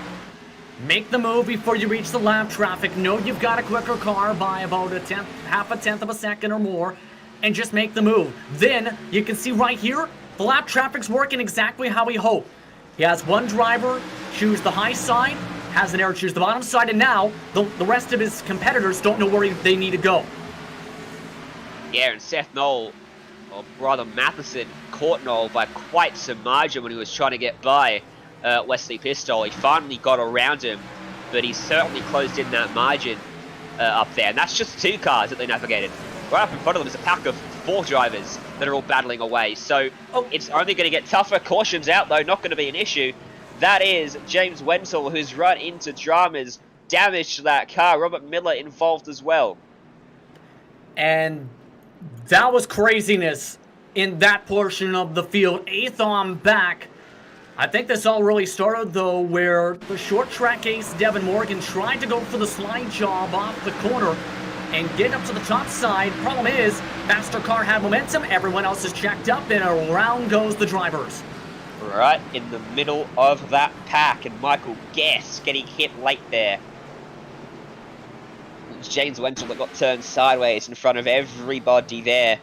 make the move before you reach the lap traffic. Know you've got a quicker car by about half a tenth of a second or more, and just make the move. Then, you can see right here, the lap traffic's working exactly how we hope. He has one driver choose the high side, has an error choose the bottom side, and now the rest of his competitors don't know where they need to go. Yeah, and Seth Knoll, or rather Matheson, caught Knoll by quite some margin when he was trying to get by Wesley Pistol. He finally got around him, but he certainly closed in that margin up there. And that's just two cars that they navigated. Right up in front of them is a pack of 4 drivers that are all battling away. So it's only going to get tougher. Caution's out, though, not going to be an issue. That is James Wenzel, who's run into dramas, damage to that car. Robert Miller involved as well. And that was craziness in that portion of the field. 8th on back. I think this all really started, though, where the short track ace Devin Morgan tried to go for the slide job off the corner and get up to the top side. Problem is, faster car had momentum. Everyone else is checked up, and around goes the drivers. Right in the middle of that pack, and Michael Guess getting hit late there. It's James Wenzel that got turned sideways in front of everybody there.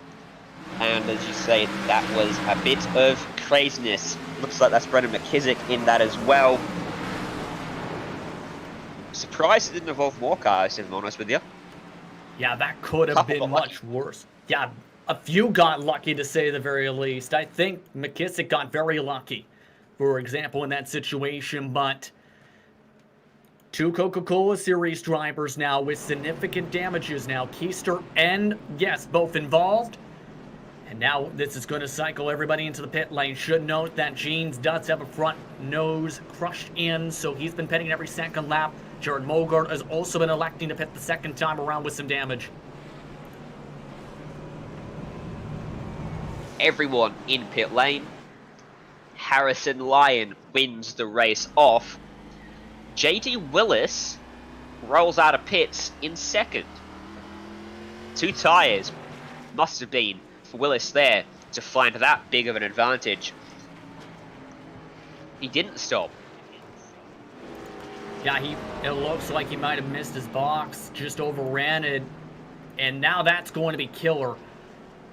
And as you say, that was a bit of craziness. Looks like that's Brendan McKissick in that as well. Surprised it didn't involve more cars, if I'm honest with you. Yeah, that could have been much worse. Yeah, a few got lucky, to say the very least. I think McKissick got very lucky, for example, in that situation. But 2 Coca-Cola Series drivers now with significant damages now. Keister and Guess both involved. And now this is going to cycle everybody into the pit lane. Should note that Jeans does have a front nose crushed in, so he's been pitting every second lap. Jared Mogart has also been electing to pit the second time around with some damage. everyone in pit lane. Harrison Lyon wins the race off. JD Willis rolls out of pits in second. 2 tyres must have been for Willis there to find that big of an advantage. He didn't stop. Yeah, it looks like he might have missed his box, just overran it, and now that's going to be killer.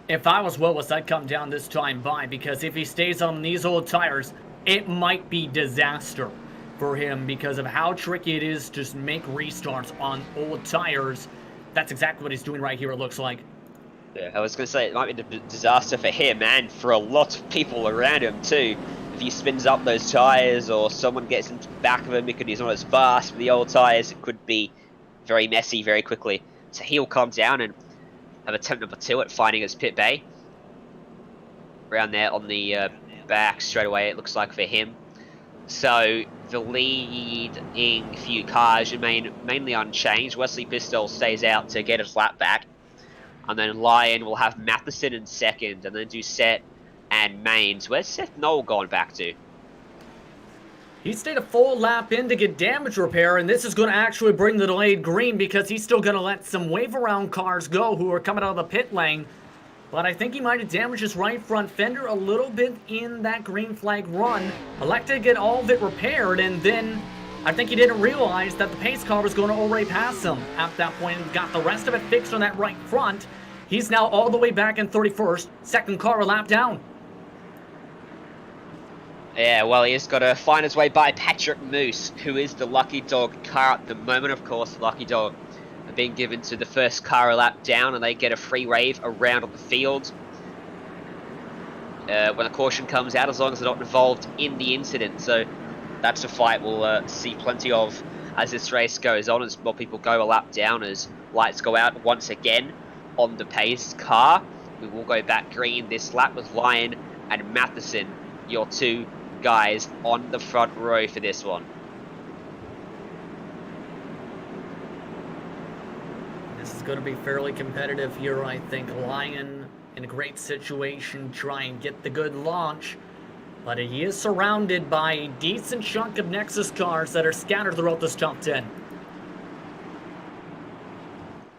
If I was Willis, I'd come down this time by, because if he stays on these old tires, it might be disaster for him because of how tricky it is to make restarts on old tires. That's exactly what he's doing right here, it looks like. Yeah, I was going to say it might be a disaster for him and for a lot of people around him too. If he spins up those tyres or someone gets into the back of him because he's not as fast with the old tyres, it could be very messy very quickly. So he'll come down and have attempt number 2 at finding his pit bay. Around there on the back straight away, it looks like for him. So the leading few cars remain mainly unchanged. Wesley Bristol stays out to get his lap back. And then Lyon will have Matheson in second, and then Doucette and Maines. Where's Seth Knoll gone back to? He stayed a full lap in to get damage repair, and this is going to actually bring the delayed green because he's still going to let some wave around cars go who are coming out of the pit lane. But I think he might have damaged his right front fender a little bit in that green flag run. Elected to get all of it repaired, and then I think he didn't realize that the pace car was going to already pass him at that point and got the rest of it fixed on that right front. He's now all the way back in 31st, second car a lap down. Yeah, well, he's got to find his way by Patrick Moose, who is the lucky dog car at the moment. Of course, the lucky dog are being given to the first car a lap down, and they get a free wave around on the field. When the caution comes out, as long as they're not involved in the incident. So that's a fight we'll see plenty of as this race goes on, as more people go a lap down, as lights go out once again on the pace car. We will go back green this lap with Lyon and Matheson, your 2 guys on the front row for this one. This is going to be fairly competitive here, I think. Lyon in a great situation, try and get the good launch, but he is surrounded by a decent chunk of Nexus cars that are scattered throughout this top 10.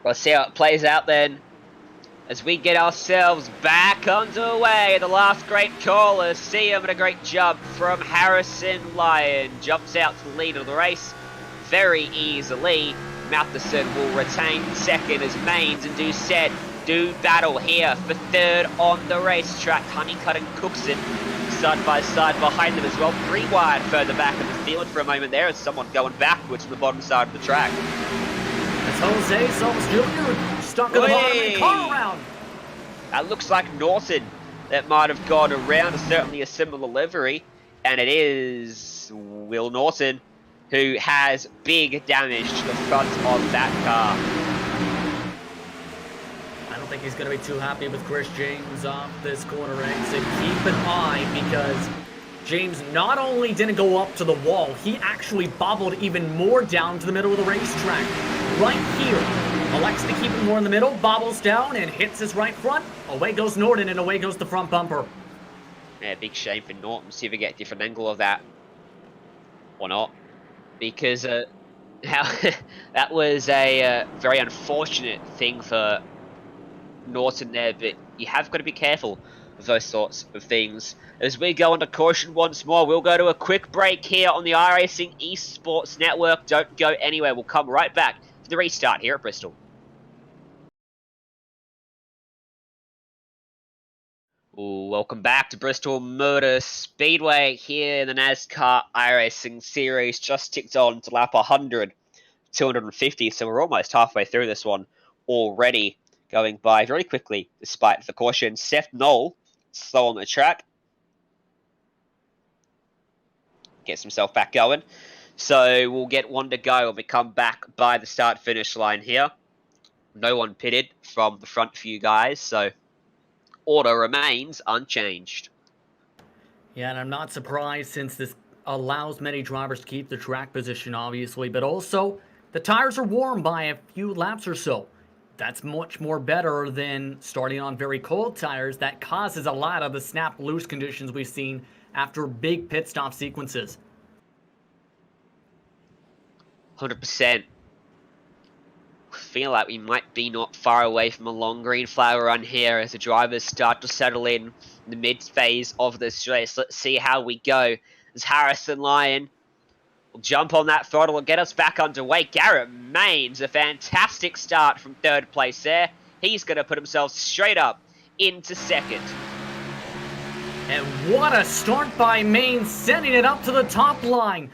We'll see how it plays out then, as we get ourselves back underway. The last great caller, see him at a great jump from Harrison Lyon. Jumps out to the lead of the race very easily. Matheson will retain second as Maines and Doucette do battle here for third on the racetrack. Honeycutt and Cookson side by side behind them as well. 3 wide further back in the field for a moment there as someone going backwards from the bottom side of the track. It's Jose Solms Jr. stuck at the bottom of the car around. That looks like Norton that might have gone around. Certainly a similar livery. And it is Will Norton who has big damage to the front of that car. I don't think he's going to be too happy with Chris James off this corner exit. Keep an eye, because James not only didn't go up to the wall, he actually bobbled even more down to the middle of the racetrack. Right here, elects to keep it more in the middle, bobbles down and hits his right front. Away goes Norton and away goes the front bumper. Yeah, big shame for Norton. See if we get a different angle of that or not. Because that was a very unfortunate thing for Norton there, but you have got to be careful of those sorts of things. As we go under caution once more, we'll go to a quick break here on the iRacing Esports Network. Don't go anywhere. We'll come right back for the restart here at Bristol. Welcome back to Bristol Motor Speedway here in the NASCAR iRacing Series. Just ticked on to lap 100, 250, so we're almost halfway through this one already. Going by very quickly despite the caution. Seth Knoll, slow on the track. Gets himself back going. So we'll get one to go when we come back by the start-finish line here. No one pitted from the front few guys, so order remains unchanged. Yeah, and I'm not surprised, since this allows many drivers to keep the track position, obviously, but also the tires are warm by a few laps or so. That's much more better than starting on very cold tires. That causes a lot of the snap loose conditions we've seen after big pit stop sequences. 100%. Feel like we might be not far away from a long green flag run here as the drivers start to settle in the mid phase of this race. Let's see how we go as Harrison Lyon will jump on that throttle and get us back underway. Garrett Maines, a fantastic start from third place there. He's going to put himself straight up into second. And what a start by Maines, sending it up to the top line.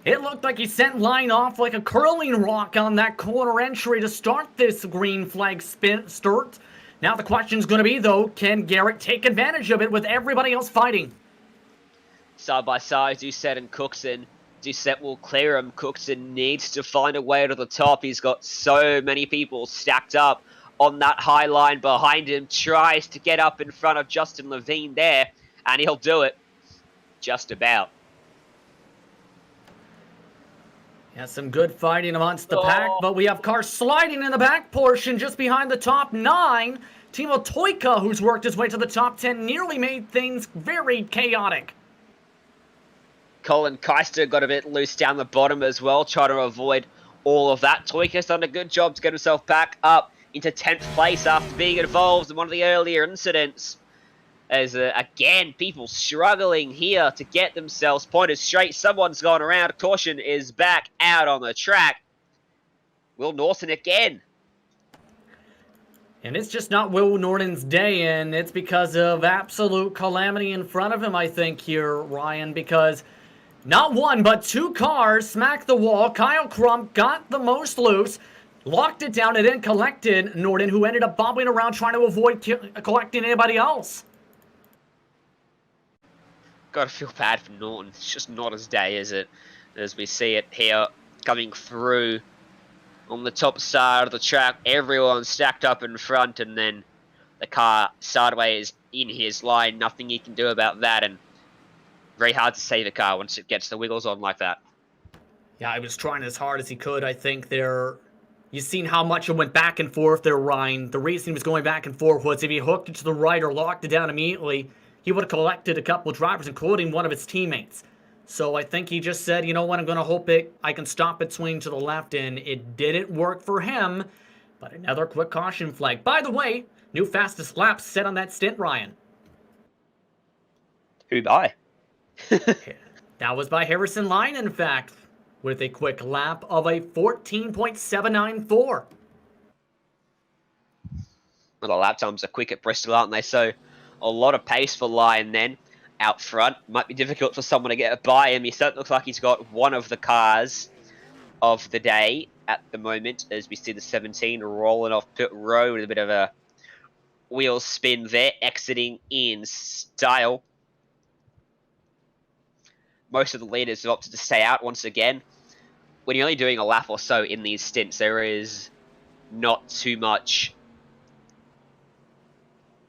It looked like he sent Lyon off like a curling rock on that corner entry to start this green flag start. Now the question's going to be, though, can Garrett take advantage of it with everybody else fighting? Side by side, Doucette and Cookson. Doucette will clear him. Cookson needs to find a way to the top. He's got so many people stacked up on that high line behind him. Tries to get up in front of Justin Levine there, and he'll do it. Just about. Yeah, some good fighting amongst the pack, but we have cars sliding in the back portion just behind the top 9. Timo Toika, who's worked his way to the top 10, nearly made things very chaotic. Colin Keister got a bit loose down the bottom as well, trying to avoid all of that. Toika's done a good job to get himself back up into 10th place after being involved in one of the earlier incidents. As, again, people struggling here to get themselves pointed straight. Someone's gone around. Caution is back out on the track. Will Norton again. And it's just not Will Norton's day, and it's because of absolute calamity in front of him, I think, here, Ryan, because not one, but 2 cars smacked the wall. Kyle Crump got the most loose, locked it down, and then collected Norton, who ended up bobbing around trying to avoid collecting anybody else. Gotta feel bad for Norton. It's just not his day, is it? As we see it here coming through on the top side of the track. Everyone stacked up in front, and then the car sideways in his line. Nothing he can do about that, and very hard to save a car once it gets the wiggles on like that. Yeah, he was trying as hard as he could. I think there... You've seen how much it went back and forth there, Ryan. The reason he was going back and forth was if he hooked it to the right or locked it down immediately, he would have collected a couple of drivers, including one of his teammates. So I think he just said, you know what, I'm going to hope I can stop it swinging to the left, and it didn't work for him. But another quick caution flag. By the way, new fastest lap set on that stint, Ryan. Who by? That was by Harrison Lyon, in fact, with a quick lap of a 14.794. Well, the lap times are quick at Bristol, aren't they? So a lot of pace for Lyon then out front. Might be difficult for someone to get by him. He certainly looks like he's got one of the cars of the day at the moment, as we see the 17 rolling off pit road with a bit of a wheel spin there, exiting in style. Most of the leaders have opted to stay out once again. When you're only doing a lap or so in these stints, there is not too much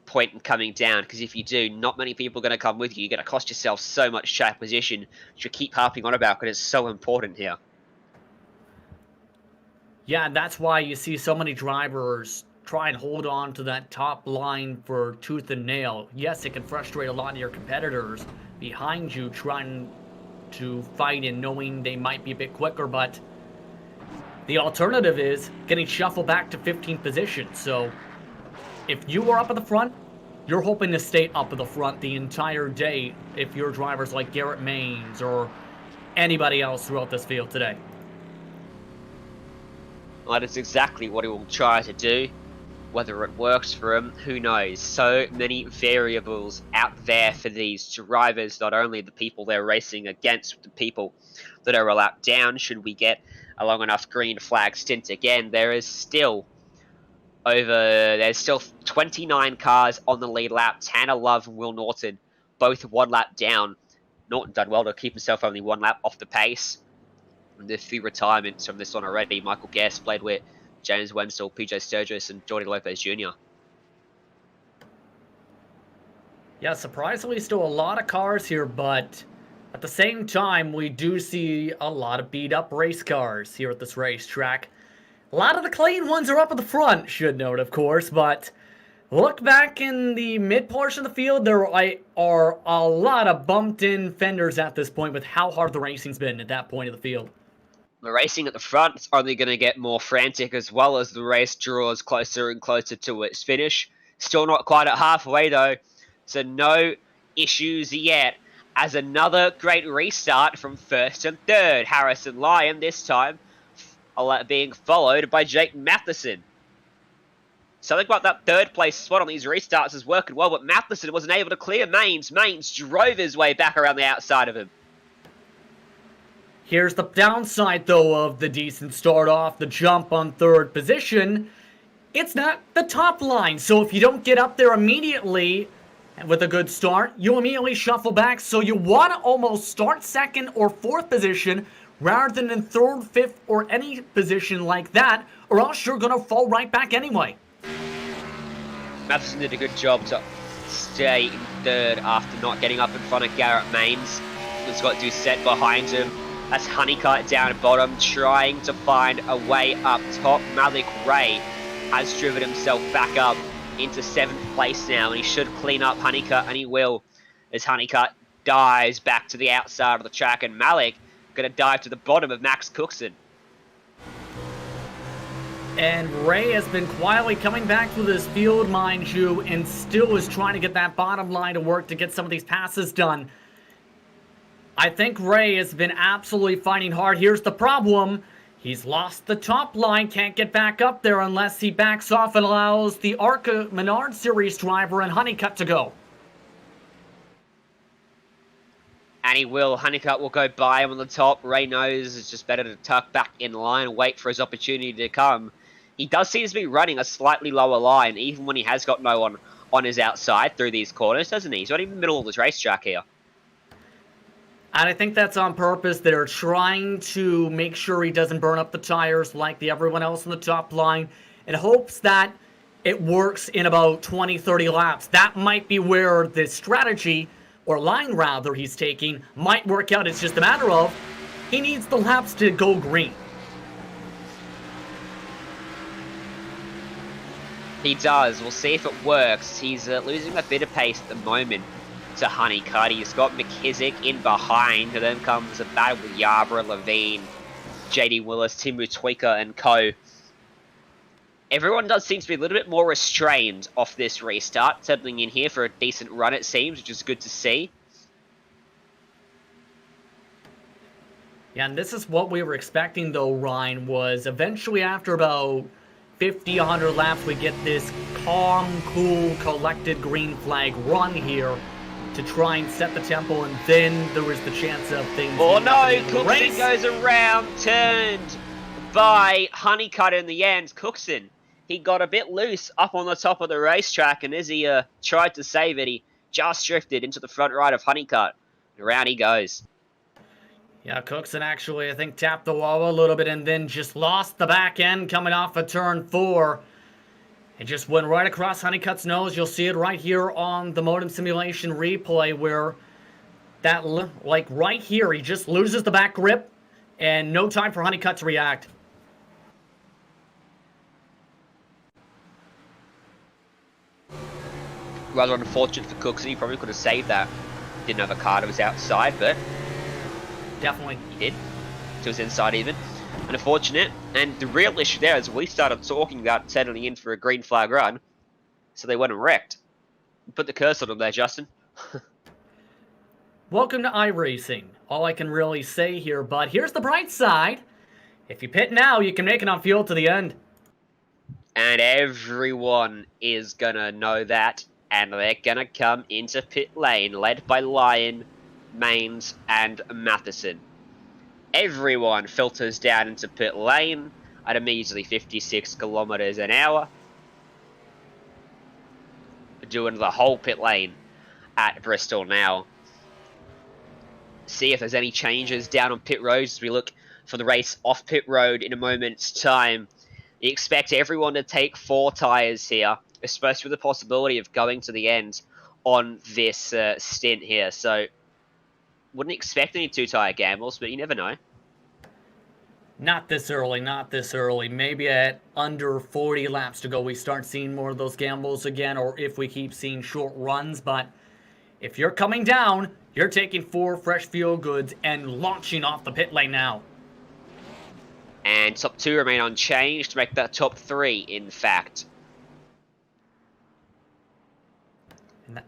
point in coming down, because if you do, not many people are going to come with you. You're going to cost yourself so much track position, which you keep harping on about, because it's so important here. Yeah, that's why you see so many drivers try and hold on to that top line for tooth and nail. Yes, it can frustrate a lot of your competitors behind you trying to fight and knowing they might be a bit quicker, but the alternative is getting shuffled back to 15th position. So if you are up at the front, you're hoping to stay up at the front the entire day if you're drivers like Garrett Maines or anybody else throughout this field today. Well, that is exactly what he will try to do. Whether it works for him, who knows? So many variables out there for these drivers, not only the people they're racing against, the people that are a lap down. Should we get a long enough green flag stint again, there's still 29 cars on the lead lap. Tanner Love and Will Norton, both 1 lap down. Norton done well to keep himself only 1 lap off the pace. And there's a few retirements from this one already. Michael Guest played with James Wenzel, PJ Sturgis, and Jordi Lopez Jr. Yeah, surprisingly still a lot of cars here, but at the same time, we do see a lot of beat-up race cars here at this racetrack. A lot of the clean ones are up at the front, should note, of course, but look back in the mid portion of the field, there are a lot of bumped-in fenders at this point with how hard the racing's been at that point of the field. The racing at the front is only going to get more frantic as well as the race draws closer and closer to its finish. Still not quite at halfway though, so no issues yet. As another great restart from first and third. Harrison Lyon this time being followed by Jake Matheson. Something about that third place spot on these restarts is working well, but Matheson wasn't able to clear Maines. Maines drove his way back around the outside of him. Here's the downside, though, of the decent start off, the jump on third position. It's not the top line, so if you don't get up there immediately and with a good start, you immediately shuffle back, so you want to almost start second or fourth position rather than in third, fifth, or any position like that, or else you're going to fall right back anyway. Matheson did a good job to stay in third after not getting up in front of Garrett Maines. He's got Doucette behind him. That's Honeycutt down at bottom, trying to find a way up top. Malik Ray has driven himself back up into 7th place now, and he should clean up Honeycutt, and he will, as Honeycutt dives back to the outside of the track, and Malik going to dive to the bottom of Max Cookson. And Ray has been quietly coming back through this field, mind you, and still is trying to get that bottom line to work to get some of these passes done. I think Ray has been absolutely fighting hard. Here's the problem. He's lost the top line, can't get back up there unless he backs off and allows the ARCA Menard Series driver and Honeycutt to go. And he will. Honeycutt will go by him on the top. Ray knows it's just better to tuck back in line and wait for his opportunity to come. He does seem to be running a slightly lower line, even when he has got no one on his outside through these corners, doesn't he? He's not even in the middle of this racetrack here. And I think that's on purpose. They're trying to make sure he doesn't burn up the tires like everyone else on the top line in hopes that it works in about 20, 30 laps. That might be where the strategy, or line rather, he's taking might work out. It's just a matter of he needs the laps to go green. He does. We'll see if it works. He's losing a bit of pace at the moment to Honeycutt. He's got McKissick in behind, and then comes a battle with Yarborough, Levine, JD Willis, Timu Tweaker, and co. Everyone does seem to be a little bit more restrained off this restart, settling in here for a decent run it seems, which is good to see. Yeah, and this is what we were expecting though, Ryan, was eventually after about 50, 100 laps, we get this calm, cool, collected green flag run here to try and set the tempo, and then there was the chance of things... Oh no, Cookson goes around, turned by Honeycutt in the end. Cookson, he got a bit loose up on the top of the racetrack, and as he tried to save it, he just drifted into the front right of Honeycutt. Around he goes. Yeah, Cookson actually, I think, tapped the wall a little bit and then just lost the back end coming off of turn 4. It just went right across Honeycutt's nose. You'll see it right here on the modem simulation replay where that, like right here, he just loses the back grip and no time for Honeycutt to react. Rather unfortunate for Cookson. He probably could have saved that. Didn't have a car that was outside, but Definitely. he did. To his inside even. Unfortunate. And the real issue there is we started talking about settling in for a green flag run, so they went and wrecked. Put the cursor on there, Justin. Welcome to iRacing. All I can really say here, but here's the bright side. If you pit now, you can make it on field to the end. And everyone is gonna know that, and they're gonna come into pit lane, led by Lyon, Maines, and Matheson. Everyone filters down into pit lane at a measly 56 kilometers an hour. Doing the whole pit lane at Bristol now. See if there's any changes down on pit roads as we look for the race off pit road in a moment's time. You expect everyone to take 4 tyres here, especially with the possibility of going to the end on this stint here. So, wouldn't expect any 2-tyre gambles, but you never know. Not this early, not this early. Maybe at under 40 laps to go, we start seeing more of those gambles again, or if we keep seeing short runs. But if you're coming down, you're taking 4 fresh fuel goods and launching off the pit lane now. And top 2 remain unchanged to make that top 3, in fact. And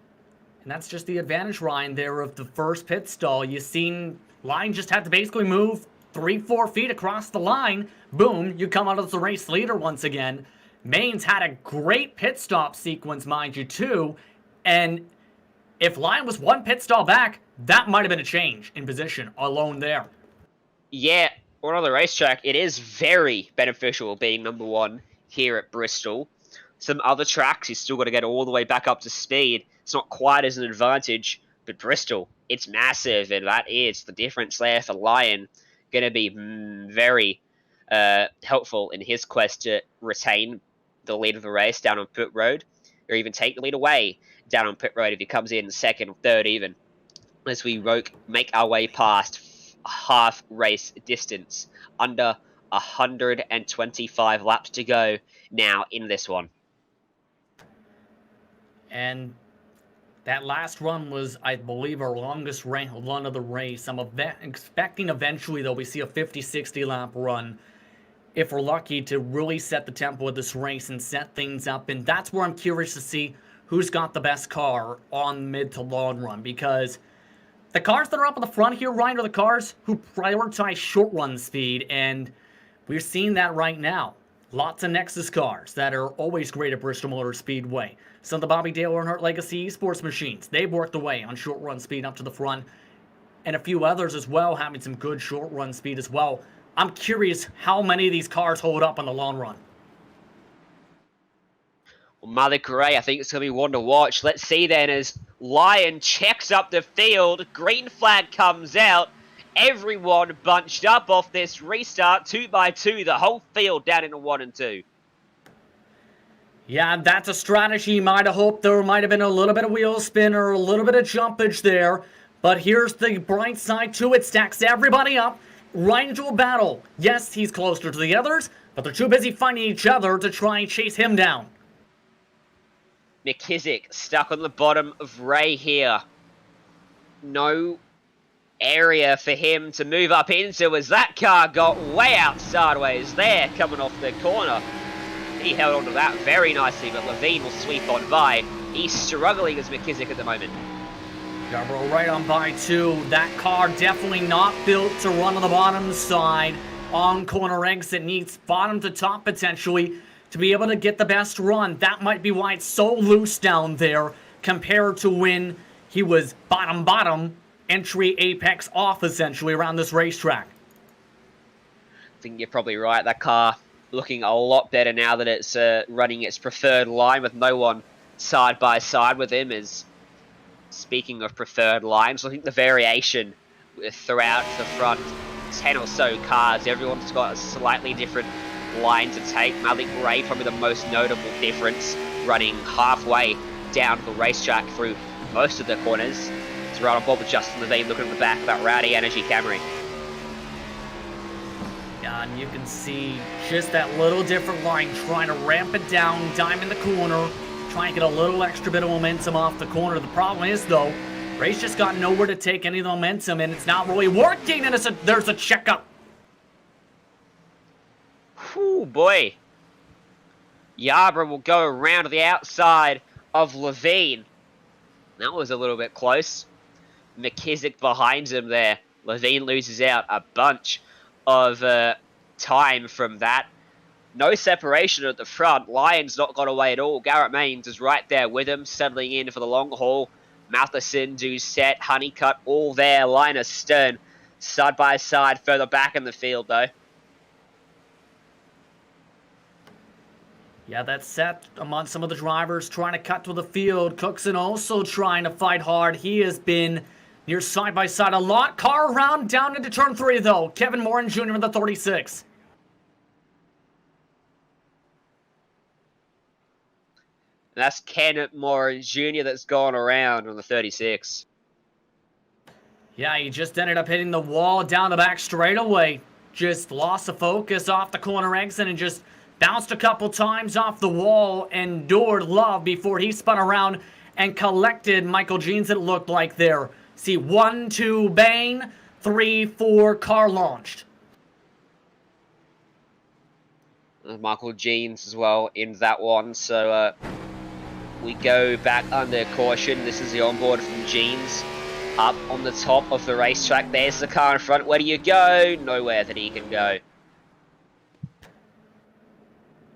that's just the advantage, Ryan, there of the first pit stall. You've seen Line just had to basically move 3-4 feet across the line. Boom, you come out as the race leader once again. Main's had a great pit stop sequence, mind you, too. And if Line was 1 pit stall back, that might have been a change in position alone there. Yeah, on the racetrack, it is very beneficial being number 1 here at Bristol. Some other tracks, you still got to get all the way back up to speed. It's not quite as an advantage, but Bristol, it's massive, and that is the difference there for Lion. Going to be very helpful in his quest to retain the lead of the race down on pit road, or even take the lead away down on pit road if he comes in second or third even, as we make our way past half race distance, under 125 laps to go now in this one. And that last run was, I believe, our longest run of the race. I'm expecting eventually, though, we see a 50-60 lap run, if we're lucky, to really set the tempo of this race and set things up. And that's where I'm curious to see who's got the best car on mid to long run, because the cars that are up in the front here, Ryan, are the cars who prioritize short run speed, and we're seeing that right now. Lots of Nexus cars that are always great at Bristol Motor Speedway. Some of the Bobby Dale Earnhardt Legacy Esports machines, they've worked away on short run speed up to the front. And a few others as well, having some good short run speed as well. I'm curious how many of these cars hold up in the long run. Well, Mother Gray, I think it's going to be one to watch. Let's see then as Lion checks up the field. Green flag comes out. Everyone bunched up off this restart, 2 by 2, the whole field down into 1 and 2. Yeah, that's a strategy. You might have hoped there might have been a little bit of wheel spin or a little bit of jumpage there. But here's the bright side to it. Stacks everybody up right into a battle. Yes, he's closer to the others, but they're too busy fighting each other to try and chase him down. McKissick stuck on the bottom of Ray here. No area for him to move up into as that car got way out sideways there coming off the corner. He held onto that very nicely, but Levine will sweep on by. He's struggling as McKissick at the moment. Yarborough right on by 2. That car definitely not built to run on the bottom side on corner exit. Needs bottom to top potentially to be able to get the best run. That might be why it's so loose down there compared to when he was bottom, entry apex off essentially around this racetrack. I think you're probably right. That car looking a lot better now that it's running its preferred line with no one side by side with him. Is speaking of preferred lines, I think the variation throughout the front 10 or so cars, everyone's got a slightly different line to take. Malik Ray probably the most notable difference, running halfway down the racetrack through most of the corners. It's right on board with Justin Levine looking at the back of that Rowdy Energy Camry. Yeah, and you can see just that little different line trying to ramp it down, dime in the corner, try and get a little extra bit of momentum off the corner. The problem is, though, Ray's just got nowhere to take any of the momentum, and it's not really working, and there's a checkup. Whew, boy. Yarborough will go around to the outside of Levine. That was a little bit close. McKissick behind him there. Levine loses out a bunch of time from that. No separation at the front. Lyon's not got away at all. Garrett Maines is right there with him, settling in for the long haul. Matheson, Doucette, Honeycutt, all there. Linus Stern, side by side, further back in the field, though. Yeah, that's set among some of the drivers trying to cut to the field. Cookson also trying to fight hard. He has been near side by side a lot. Car around down into turn 3, though. Kevin Morin Jr. in the 36. And that's Ken Morin Jr. that's gone around on the 36. Yeah, he just ended up hitting the wall down the back straightaway. just lost the focus off the corner exit and just bounced a couple times off the wall, endured love before he spun around and collected Michael Jeans, it looked like there. See, 1, 2, bang, 3, 4, car launched. Michael Jeans as well in that one, so we go back under caution. This is the onboard from Jeans. Up on the top of the racetrack, there's the car in front. Where do you go? Nowhere that he can go.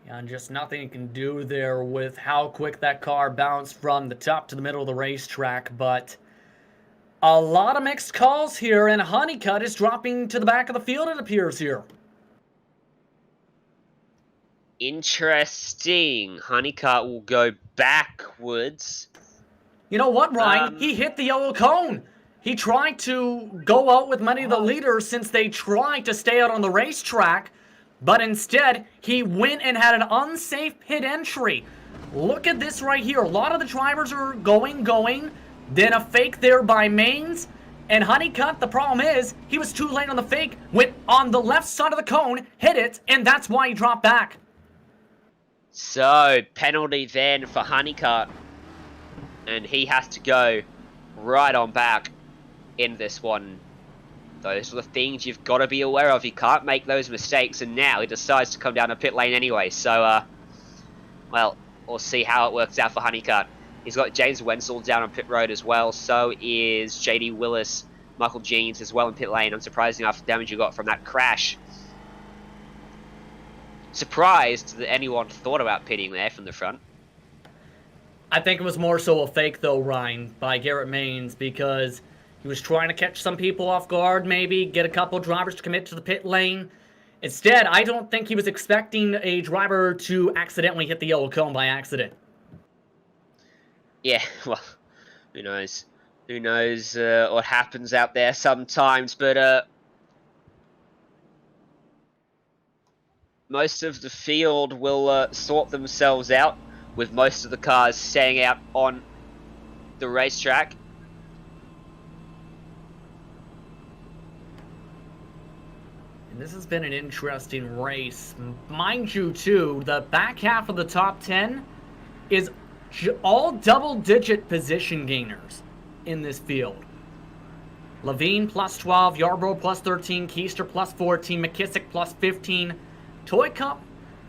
And just nothing you can do there with how quick that car bounced from the top to the middle of the racetrack. But a lot of mixed calls here, and Honeycutt is dropping to the back of the field, it appears here. Interesting. Honeycutt will go backwards. You know what, Ryan? He hit the yellow cone. He tried to go out with many of the leaders since they tried to stay out on the racetrack, but instead, he went and had an unsafe pit entry. Look at this right here. A lot of the drivers are going. Then a fake there by Maines. And Honeycutt, the problem is, he was too late on the fake, went on the left side of the cone, hit it, and that's why he dropped back. So, penalty then for Honeycutt. And he has to go right on back in this one. Those are the things you've got to be aware of. You can't make those mistakes, and now he decides to come down a pit lane anyway. So, well, we'll see how it works out for Honeycutt. He's got James Wenzel down on pit road as well. So is JD Willis, Michael Jeans as well in pit lane. Unsurprising after the damage you got from that crash. Surprised that anyone thought about pitting there from the front. I think it was more so a fake, though, Ryan, by Garrett Maines, because he was trying to catch some people off guard, maybe, get a couple drivers to commit to the pit lane. Instead, I don't think he was expecting a driver to accidentally hit the yellow cone by accident. Yeah, well, who knows? Who knows what happens out there sometimes, but most of the field will sort themselves out, with most of the cars staying out on the racetrack. And this has been an interesting race. Mind you, too, the back half of the top 10 is all double-digit position gainers in this field. Levine plus 12, Yarbrough plus 13, Keister plus 14, McKissick plus 15, Toy Cup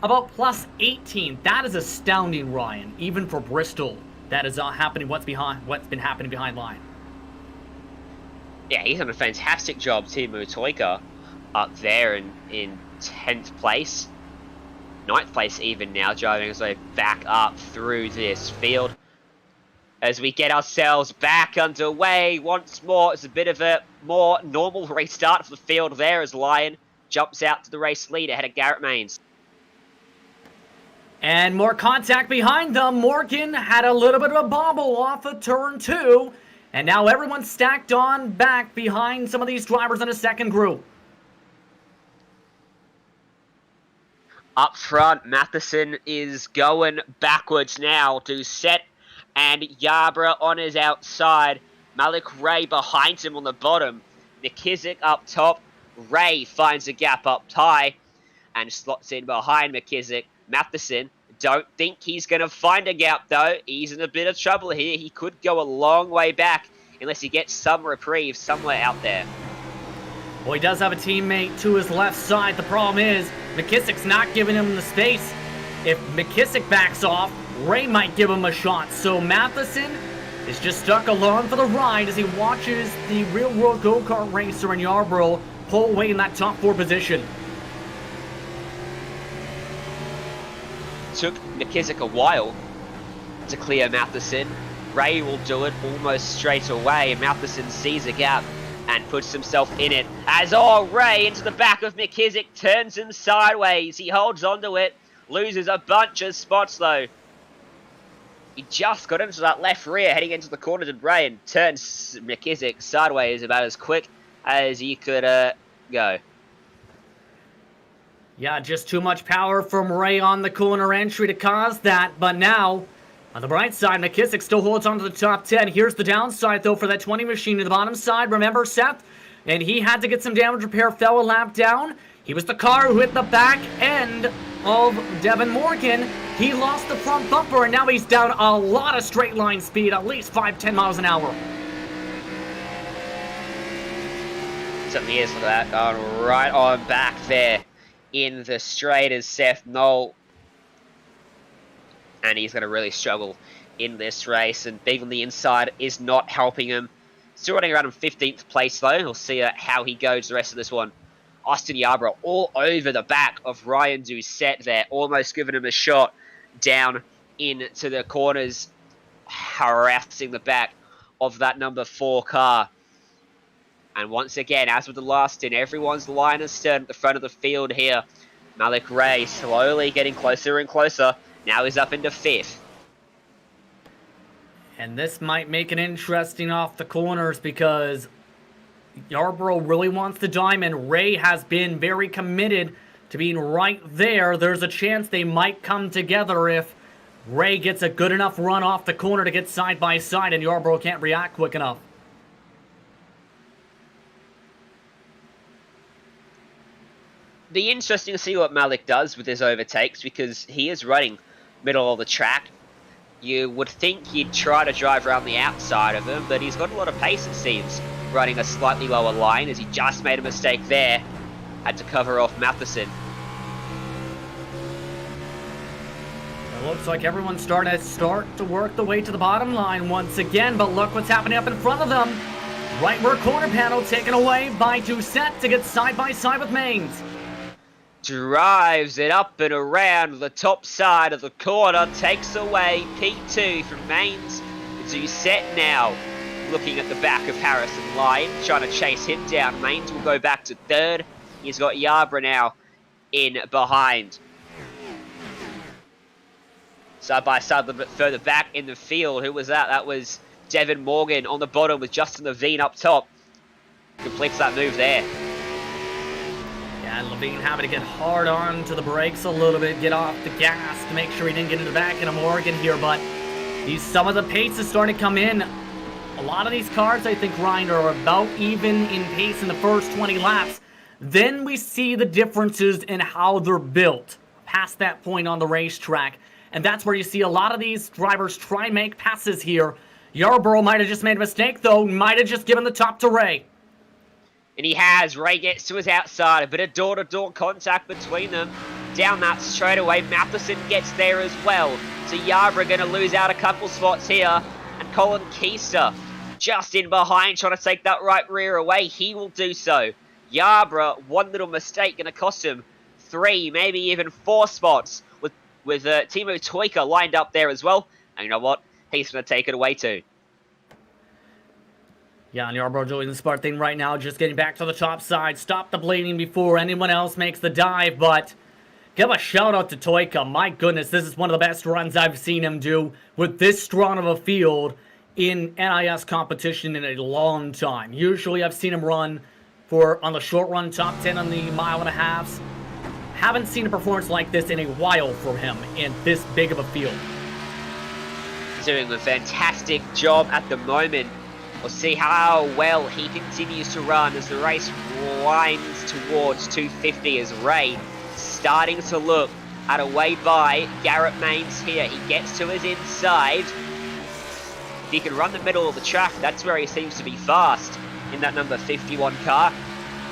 about plus 18. That is astounding, Ryan, even for Bristol. That is happening. What's been happening behind line. Yeah, he's done a fantastic job, Timu Toika, up there in 10th place. 9th place even now, driving his way back up through this field. As we get ourselves back underway once more, it's a bit of a more normal restart for the field there as Lyon jumps out to the race lead ahead of Garrett Maines. And more contact behind them. Morgan had a little bit of a bobble off of turn 2. And now everyone's stacked on back behind some of these drivers in a second group. Up front, Matheson is going backwards now to Set and Yarbrough on his outside. Malik Ray behind him on the bottom. McKissick up top. Ray finds a gap up high and slots in behind McKissick. Matheson, don't think he's going to find a gap though. He's in a bit of trouble here. He could go a long way back unless he gets some reprieve somewhere out there. Well, he does have a teammate to his left side. The problem is McKissick's not giving him the space. If McKissick backs off, Ray might give him a shot. So Matheson is just stuck along for the ride as he watches the real-world go-kart racer in Yarbrough pull away in that top 4 position. Took McKissick a while to clear Matheson. Ray will do it almost straight away. Matheson sees a gap and puts himself in it. As Ray into the back of McKissick, turns him sideways. He holds onto it, loses a bunch of spots though. He just got into that left rear heading into the corner to Ray and turns McKissick sideways about as quick as he could go. Yeah, just too much power from Ray on the corner entry to cause that. But now, on the bright side, McKissick still holds on to the top 10. Here's the downside, though, for that 20 machine to the bottom side. Remember, Seth? And he had to get some damage repair, fell a lap down. He was the car who hit the back end of Devin Morgan. He lost the front bumper, and now he's down a lot of straight line speed, at least 5-10 miles an hour. Certainly is, look at that, going right on back there in the straight as Seth Knoll. And he's going to really struggle in this race, and being on the inside is not helping him. Still running around in 15th place though. We'll see how he goes the rest of this one. Austin Yarborough all over the back of Ryan Doucette there, almost giving him a shot down into the corners, harassing the back of that number 4 car. And once again, as with the last stint, everyone's line is turned at the front of the field here. Malik Ray slowly getting closer and closer. Now he's up into 5th. And this might make it interesting off the corners because Yarborough really wants the diamond. Ray has been very committed to being right there. There's a chance they might come together if Ray gets a good enough run off the corner to get side by side and Yarborough can't react quick enough. Be interesting to see what Malik does with his overtakes because he is running middle of the track. You would think he'd try to drive around the outside of him, but he's got a lot of pace, it seems, running a slightly lower line as he just made a mistake there. Had to cover off Matheson. It looks like everyone's starting to work the way to the bottom line once again, but look what's happening up in front of them. Right rear corner panel taken away by Doucette to get side by side with Maines. Drives it up and around the top side of the corner, takes away P2 from Maines. Doucette now looking at the back of Harrison Line, trying to chase him down. Maines will go back to 3rd. He's got Yarborough now in behind. Side by side a little bit further back in the field. Who was that? That was Devin Morgan on the bottom with Justin Levine up top. Completes that move there. And Levine having to get hard on to the brakes a little bit, get off the gas to make sure he didn't get into the back end of Morgan here, but some of the pace is starting to come in. A lot of these cars, I think, Ryan, are about even in pace in the first 20 laps. Then we see the differences in how they're built past that point on the racetrack, and that's where you see a lot of these drivers try and make passes here. Yarborough might have just made a mistake, though, might have just given the top to Ray. And he has. Ray gets to his outside. A bit of door-to-door contact between them. Down that straightaway. Matheson gets there as well. So Yarborough going to lose out a couple spots here. And Colin Keister just in behind trying to take that right rear away. He will do so. Yarborough, one little mistake going to cost him 3, maybe even 4 spots. With Timo Toika lined up there as well. And you know what? He's going to take it away too. Yeah, and Yarborough doing the smart thing right now, just getting back to the top side. Stop the bleeding before anyone else makes the dive, but give a shout out to Toika. My goodness, this is one of the best runs I've seen him do with this strong of a field in NIS competition in a long time. Usually I've seen him run on the short run, top 10 on the 1.5 miles. Haven't seen a performance like this in a while from him in this big of a field. He's doing a fantastic job at the moment. We'll see how well he continues to run as the race winds towards 250 as Ray starting to look at a way by Garrett Maines here. He gets to his inside. If he can run the middle of the track, that's where he seems to be fast in that number 51 car.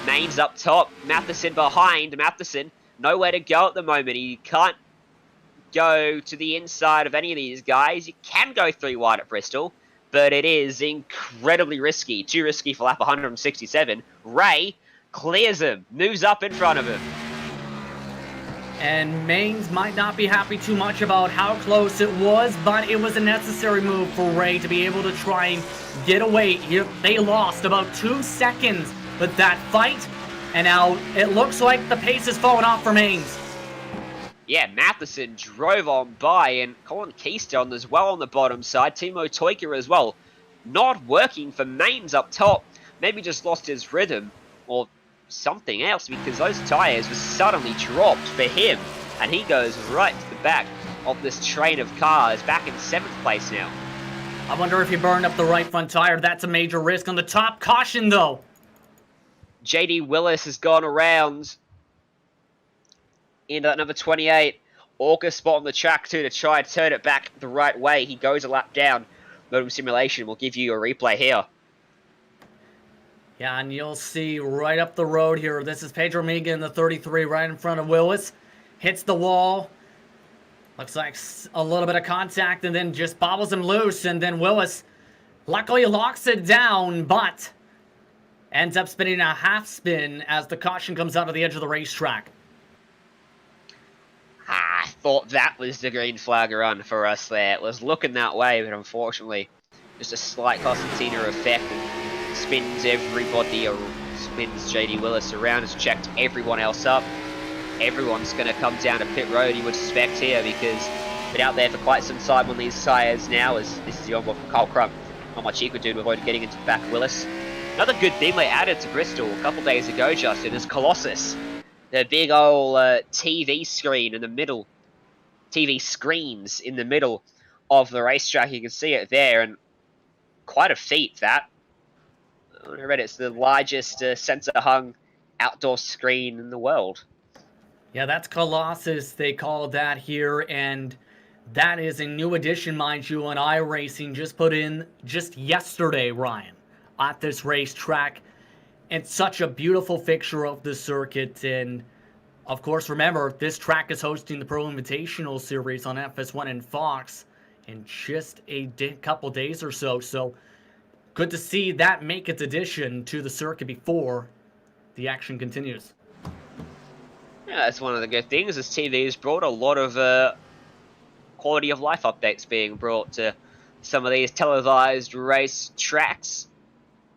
Maines up top, Matheson behind. Matheson nowhere to go at the moment. He can't go to the inside of any of these guys. You can go 3 wide at Bristol, but it is incredibly risky. Too risky for lap 167. Ray clears him, moves up in front of him. And Maines might not be happy too much about how close it was, but it was a necessary move for Ray to be able to try and get away. They lost about 2 seconds with that fight, and now it looks like the pace is falling off for Maines. Yeah, Matheson drove on by, and Colin Keystone as well on the bottom side. Timo Toika as well. Not working for Maines up top. Maybe just lost his rhythm or something else, because those tyres were suddenly dropped for him. And he goes right to the back of this train of cars, back in 7th place now. I wonder if he burned up the right front tire. That's a major risk on the top. Caution, though. JD Willis has gone around into that number 28. Orca spot on the track too to try and turn it back the right way. He goes a lap down. Modem Simulation will give you a replay here. Yeah, and you'll see right up the road here. This is Pedro Miga in the 33 right in front of Willis. Hits the wall. Looks like a little bit of contact and then just bobbles him loose. And then Willis luckily locks it down, but ends up spinning a half spin as the caution comes out of the edge of the racetrack. I thought that was the green flag run for us there. It was looking that way, but unfortunately, just a slight Constantina effect and spins everybody, or spins JD Willis around, has checked everyone else up. Everyone's going to come down to pit road, you would suspect here, because been out there for quite some time on these tyres now, as this is the onboard from Carl Crump. Not much he could do to avoid getting into the back of Willis. Another good thing they added to Bristol a couple days ago, Justin, is Colossus. The big old TV screen in the middle, TV screens in the middle of the racetrack. You can see it there, and quite a feat, that. I read it's the largest sensor-hung outdoor screen in the world. Yeah, that's Colossus, they call that here, and that is a new addition, mind you, on iRacing, just put in just yesterday, Ryan, at this racetrack. It's such a beautiful fixture of the circuit, and of course, remember, this track is hosting the Pro Invitational Series on FS1 and Fox in just a couple days or so, so good to see that make its addition to the circuit before the action continues. Yeah, that's one of the good things, as TV has brought a lot of quality of life updates being brought to some of these televised race tracks,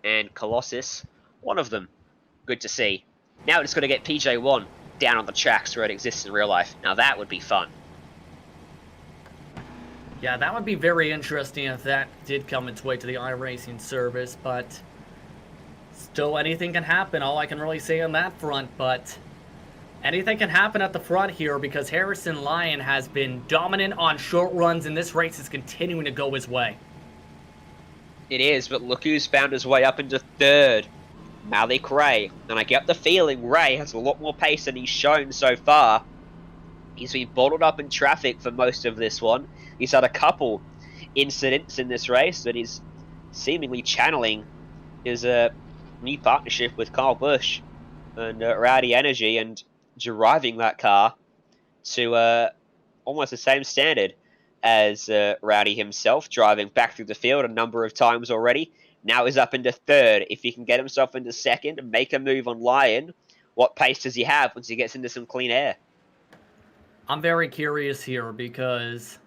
and Colossus, one of them. Good to see. Now we're just going to get PJ1 down on the tracks where it exists in real life. Now that would be fun. Yeah, that would be very interesting if that did come its way to the iRacing service, but still anything can happen. All I can really say on that front, but anything can happen at the front here because Harrison Lyon has been dominant on short runs, and this race is continuing to go his way. It is, but look who's found his way up into third. Malik Ray. And I get the feeling Ray has a lot more pace than he's shown so far. He's been bottled up in traffic for most of this one. He's had a couple incidents in this race, but he's seemingly channeling his new partnership with Kyle Busch and Rowdy Energy and driving that car to almost the same standard as Rowdy himself, driving back through the field a number of times already. Now he's up into third. If he can get himself into second and make a move on Lyon, what pace does he have once he gets into some clean air? I'm very curious here because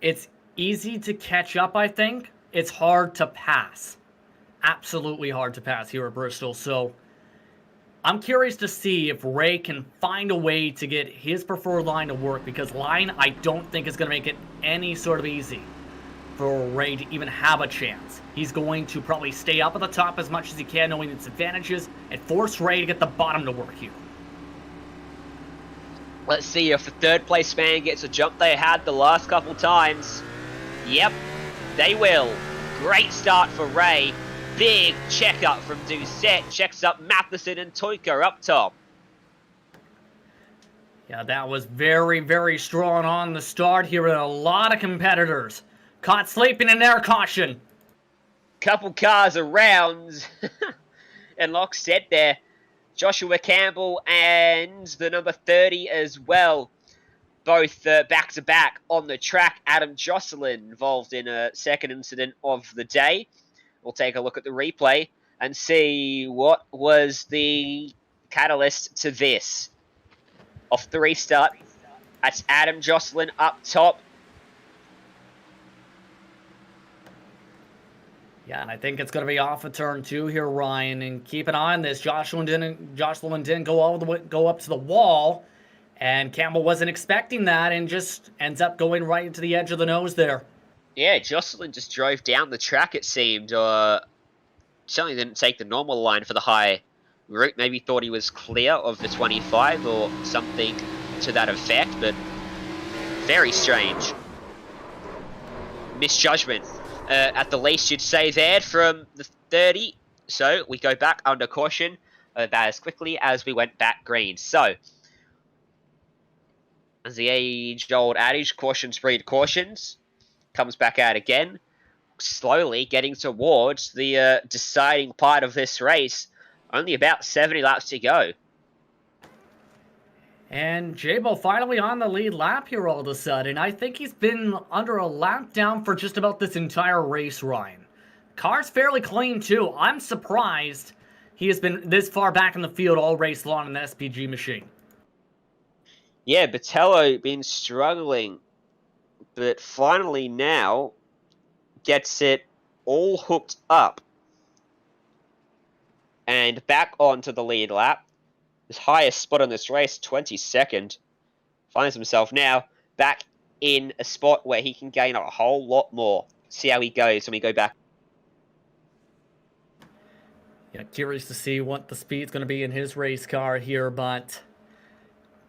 it's easy to catch up, I think. It's hard to pass. Absolutely hard to pass here at Bristol. So I'm curious to see if Ray can find a way to get his preferred line to work, because Lyon, I don't think is going to make it any sort of easy for Ray to even have a chance. He's going to probably stay up at the top as much as he can, knowing its advantages, and force Ray to get the bottom to work here. Let's see if the third place man gets a jump they had the last couple times. Yep, they will. Great start for Ray. Big checkup from Doucette. Checks up Matheson and Toyka up top. Yeah, that was very, very strong on the start here, and a lot of competitors caught sleeping in their caution. Couple cars around. And lockstep there. Joshua Campbell and the number 30 as well. Both back-to-back on the track. Adam Jocelyn involved in a second incident of the day. We'll take a look at the replay and see what was the catalyst to this. Off the restart, that's Adam Jocelyn up top. Yeah, and I think it's going to be off of turn 2 here, Ryan. And keep an eye on this. Jocelyn didn't go all the way, go up to the wall, and Campbell wasn't expecting that, and just ends up going right into the edge of the nose there. Yeah, Jocelyn just drove down the track, it seemed. Certainly didn't take the normal line for the high route. Maybe thought he was clear of the 25 or something to that effect, but very strange. Misjudgment, at the least you'd say there, from the 30. So we go back under caution about as quickly as we went back green. So As the age-old adage, cautions breed cautions, comes back out again, slowly getting towards the deciding part of this race. Only about 70 laps to go. And Jabo finally on the lead lap here all of a sudden. I think he's been under a lap down for just about this entire race, Ryan. Car's fairly clean too. I'm surprised he has been this far back in the field all race long in the SPG machine. Yeah, Botello been struggling, but finally now gets it all hooked up. And back onto the lead lap. His highest spot in this race, 22nd. Finds himself now back in a spot where he can gain a whole lot more. See how he goes when we go back. Yeah, curious to see what the speed's going to be in his race car here, but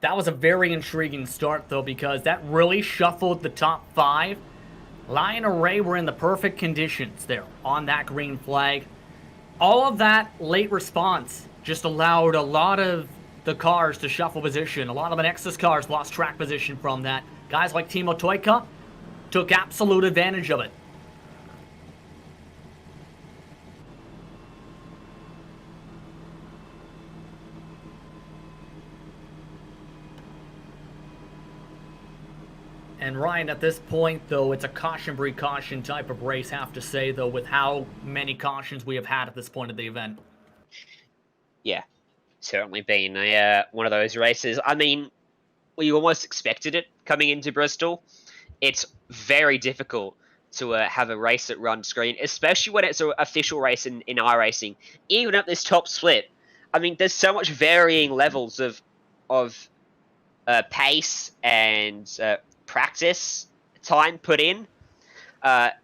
that was a very intriguing start, though, because that really shuffled the top 5. Lion and Ray were in the perfect conditions there on that green flag. All of that late response just allowed a lot of the cars to shuffle position. A lot of the Nexus cars lost track position from that. Guys like Timo Toyota took absolute advantage of it. And Ryan, at this point, though, it's a caution breed caution type of race, have to say, though, with how many cautions we have had at this point of the event. Yeah, certainly been one of those races. I mean, we almost expected it coming into Bristol. It's very difficult to have a race that runs green, especially when it's an official race in iRacing. Even at this top split, I mean, there's so much varying levels of pace and practice time put in.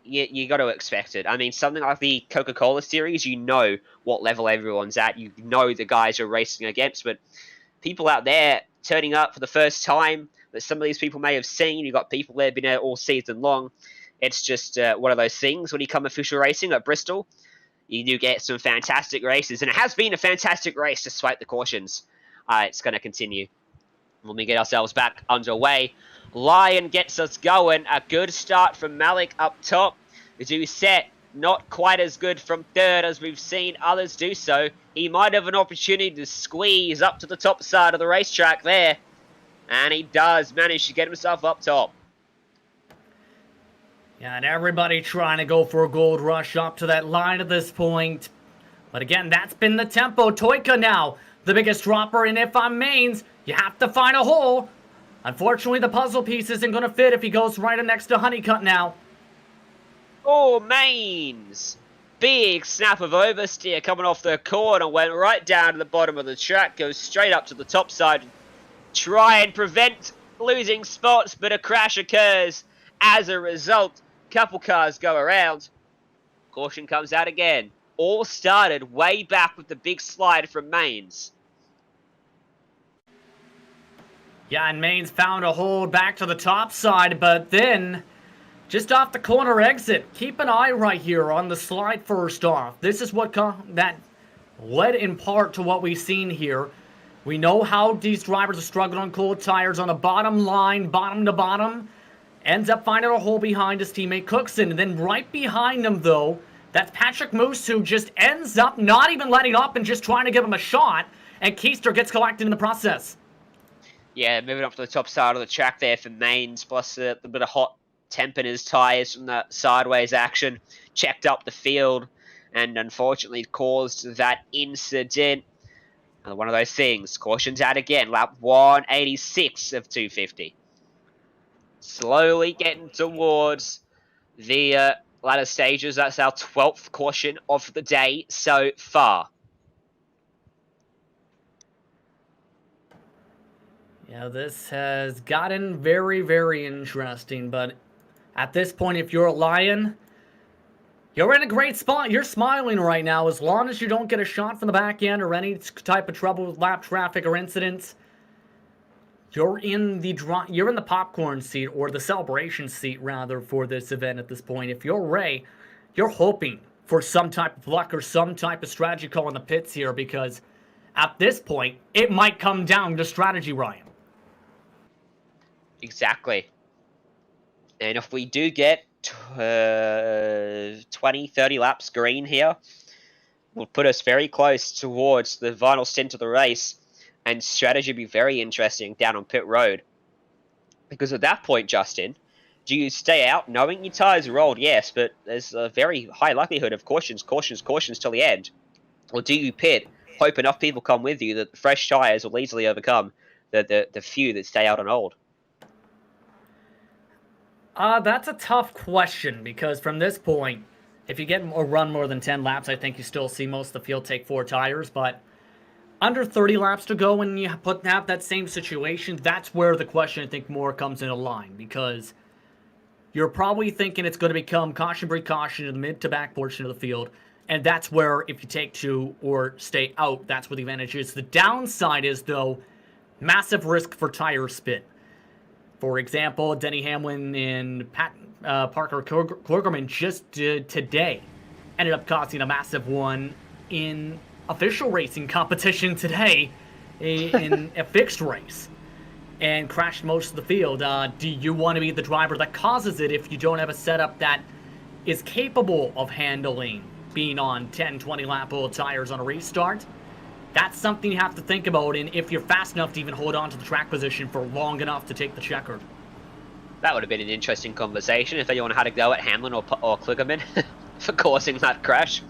You got to expect it. I mean, something like the Coca-Cola series, you know what level everyone's at. You know the guys you're racing against. But people out there turning up for the first time that some of these people may have seen, you've got people there been there all season long. It's just one of those things. When you come official racing at Bristol, you do get some fantastic races. And it has been a fantastic race despite the cautions. It's going to continue when we get ourselves back underway. Lion gets us going. A good start from Malik up top. We do set. Not quite as good from third as we've seen others do so. He might have an opportunity to squeeze up to the top side of the racetrack there. And he does manage to get himself up top. Yeah, and everybody trying to go for a gold rush up to that line at this point. But again, that's been the tempo. Toyota now, the biggest dropper. And if I'm mains, you have to find a hole. Unfortunately, the puzzle piece isn't going to fit if he goes right up next to Honeycutt now. Oh, mains! Big snap of oversteer coming off the corner. Went right down to the bottom of the track. Goes straight up to the top side. Try and prevent losing spots, but a crash occurs. As a result, couple cars go around. Caution comes out again. All started way back with the big slide from mains. Yeah, and Mains found a hold back to the top side, but then just off the corner exit. Keep an eye right here on the slide first off. This is what that led in part to what we've seen here. We know how these drivers are struggling on cold tires on a bottom line, bottom to bottom. Ends up finding a hole behind his teammate Cookson. And then right behind him, though, that's Patrick Moose, who just ends up not even letting up and just trying to give him a shot. And Keister gets collected in the process. Yeah, moving up to the top side of the track there for Mains, plus a bit of hot temp in his tyres from that sideways action. Checked up the field and unfortunately caused that incident. Another one of those things. Caution's out again. Lap 186 of 250. Slowly getting towards the latter stages. That's our 12th caution of the day so far. Yeah, this has gotten very, very interesting, but at this point, if you're a Lion, you're in a great spot. You're smiling right now as long as you don't get a shot from the back end or any type of trouble with lap traffic or incidents. You're in the popcorn seat, or the celebration seat, rather, for this event at this point. If you're Ray, you're hoping for some type of luck or some type of strategy call in the pits here, because at this point, it might come down to strategy, Ryan. Exactly. And if we do get 20, 30 laps green here, will put us very close towards the final stint of the race, and strategy will be very interesting down on pit road. Because at that point, Justin, do you stay out knowing your tyres are rolled? Yes, but there's a very high likelihood of cautions till the end. Or do you pit, hope enough people come with you that the fresh tyres will easily overcome the few that stay out on old? That's a tough question, because from this point, if you get a run more than 10 laps, I think you still see most of the field take 4 tires, but under 30 laps to go when you have that same situation, that's where the question, I think, more comes into line, because you're probably thinking it's going to become caution, precaution in the mid to back portion of the field, and that's where, if you take 2 or stay out, that's where the advantage is. The downside is, though, massive risk for tire spin. For example, Denny Hamlin and Parker Kligerman just today ended up causing a massive one in official racing competition today in a fixed race and crashed most of the field. Do you want to be the driver that causes it if you don't have a setup that is capable of handling being on 10, 20 lap old tires on a restart? That's something you have to think about, and if you're fast enough to even hold on to the track position for long enough to take the checker. That would have been an interesting conversation if anyone had to go at Hamlin or Kligerman for causing that crash.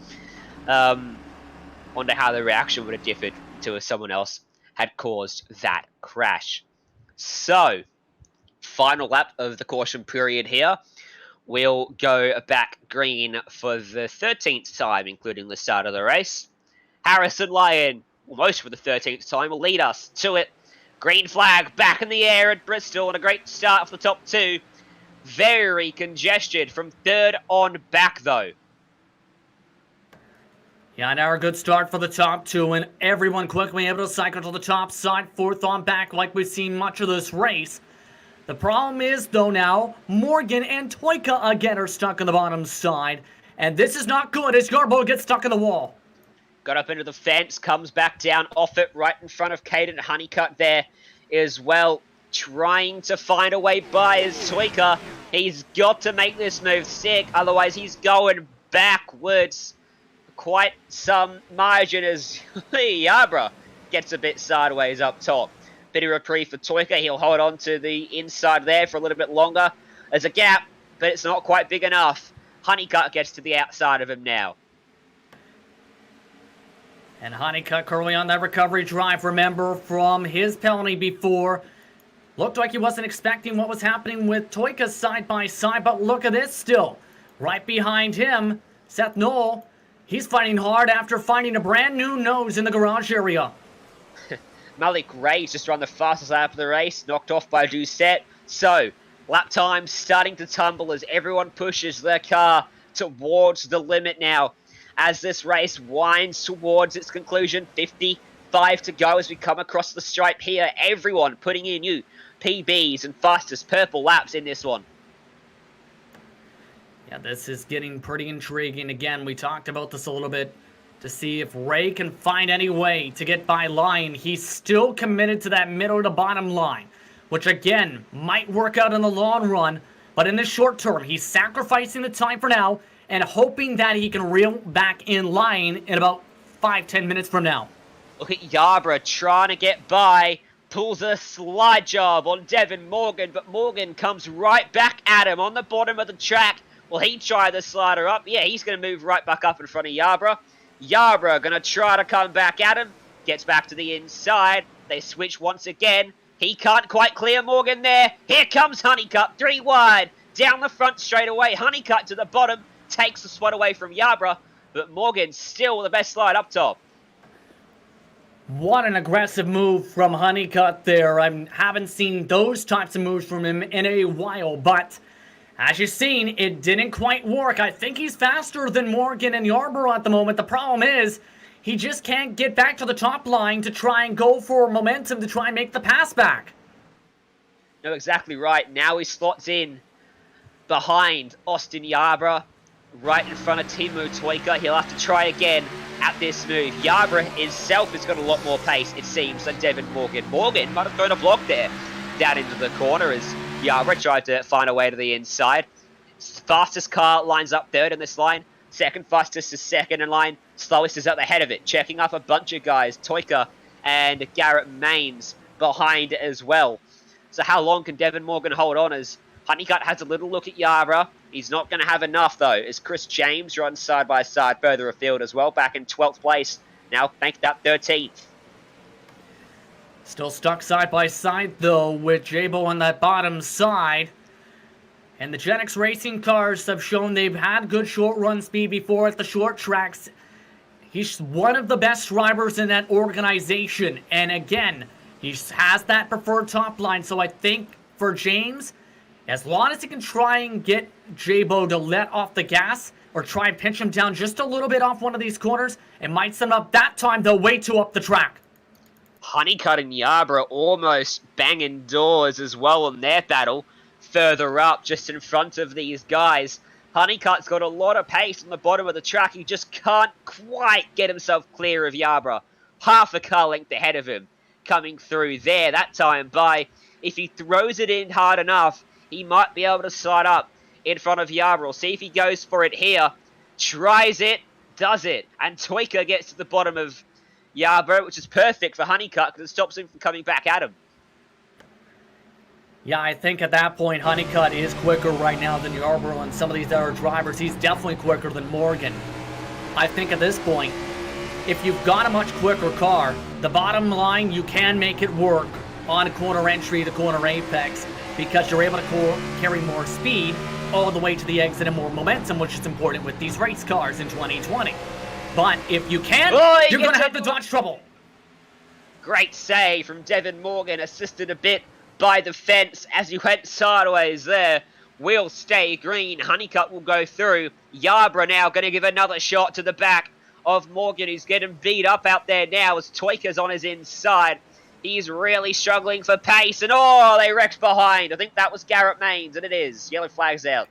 Wonder how the reaction would have differed to if someone else had caused that crash. So, final lap of the caution period here. We'll go back green for the 13th time, including the start of the race. Harrison Lyon, almost for the 13th time, will lead us to it. Green flag back in the air at Bristol, and a great start for the top 2. Very congested from 3rd on back, though. Yeah, now a good start for the top 2, and everyone quickly able to cycle to the top side, 4th on back like we've seen much of this race. The problem is, though, now, Morgan and Toyota again are stuck on the bottom side, and this is not good as Garbo gets stuck in the wall. Got up into the fence, comes back down off it, right in front of Caden Honeycutt there as well, trying to find a way by his Toyota. He's got to make this move sick, otherwise he's going backwards. Quite some margin as Yarbrough gets a bit sideways up top. Bit of reprieve for Toyota. He'll hold on to the inside there for a little bit longer. There's a gap, but it's not quite big enough. Honeycutt gets to the outside of him now. And Honeycutt currently on that recovery drive, remember, from his penalty before. Looked like he wasn't expecting what was happening with Toyota side by side, but look at this still. Right behind him, Seth Knoll. He's fighting hard after finding a brand new nose in the garage area. Malik Ray's just run the fastest lap of the race, knocked off by Doucette. So, lap time starting to tumble as everyone pushes their car towards the limit now. As this race winds towards its conclusion, 55 to go as we come across the stripe here. Everyone putting in new PBs and fastest purple laps in this one. Yeah, this is getting pretty intriguing. Again, we talked about this a little bit to see if Ray can find any way to get by Lyon. He's still committed to that middle to bottom line, which again might work out in the long run, but in the short term, he's sacrificing the time for now and hoping that he can reel back in line in about 5-10 minutes from now. Look at Yarbrough trying to get by, pulls a slide job on Devin Morgan, but Morgan comes right back at him on the bottom of the track. Will he try the slider up? Yeah, he's going to move right back up in front of Yarbrough. Yarbrough going to try to come back at him. Gets back to the inside. They switch once again. He can't quite clear Morgan there. Here comes Honeycutt, 3 wide. Down the front straight away. Honeycutt to the bottom. Takes the spot away from Yarbrough. But Morgan still the best slide up top. What an aggressive move from Honeycutt there. I haven't seen those types of moves from him in a while, but as you've seen, it didn't quite work. I think he's faster than Morgan and Yarbrough at the moment. The problem is, he just can't get back to the top line to try and go for momentum to try and make the pass back. No, exactly right. Now he slots in behind Austin Yarbrough, right in front of Timo Toyota. He'll have to try again at this move. Yarbrough himself has got a lot more pace, it seems, than Devin Morgan. Morgan might have thrown a block there. down into the corner as Yarborough tried to find a way to the inside. Fastest car lines up third in this line. Second fastest is second in line. Slowest is at the head of it, checking up a bunch of guys. Toyota and Garrett Maines behind as well. So how long can Devin Morgan hold on as Honeycutt has a little look at Yarborough? He's not going to have enough, though, as Chris James runs side by side further afield as well, back in 12th place. Now banked up 13th. Still stuck side by side, though, with Jabo on that bottom side. And the Genix racing cars have shown they've had good short run speed before at the short tracks. He's one of the best drivers in that organization. And again, he has that preferred top line. So I think for James, as long as he can try and get Jabo to let off the gas or try and pinch him down just a little bit off one of these corners, it might set him up that time, though, way too up the track. Honeycutt and Yarborough almost banging doors as well in their battle. Further up, just in front of these guys. Honeycutt's got a lot of pace on the bottom of the track. He just can't quite get himself clear of Yarborough. Half a car length ahead of him coming through there that time by. If he throws it in hard enough, he might be able to slide up in front of Yarborough. See if he goes for it here. Tries it, does it. And Toyota gets to the bottom of Yarborough, which is perfect for Honeycutt because it stops him from coming back at him. Yeah, I think at that point, Honeycutt is quicker right now than Yarborough and some of these other drivers. He's definitely quicker than Morgan. I think at this point, if you've got a much quicker car, the bottom line, you can make it work on a corner entry to corner apex because you're able to carry more speed all the way to the exit and more momentum, which is important with these race cars in 2020. But if you can't, you're going to have to dodge trouble. Great save from Devin Morgan, assisted a bit by the fence as he went sideways there. Will stay green. Honeycutt will go through. Yarborough now going to give another shot to the back of Morgan, who's getting beat up out there now as Toyka's on his inside. He's really struggling for pace, and oh, they wrecked behind. I think that was Garrett Maines, and it is. Yellow flag's out.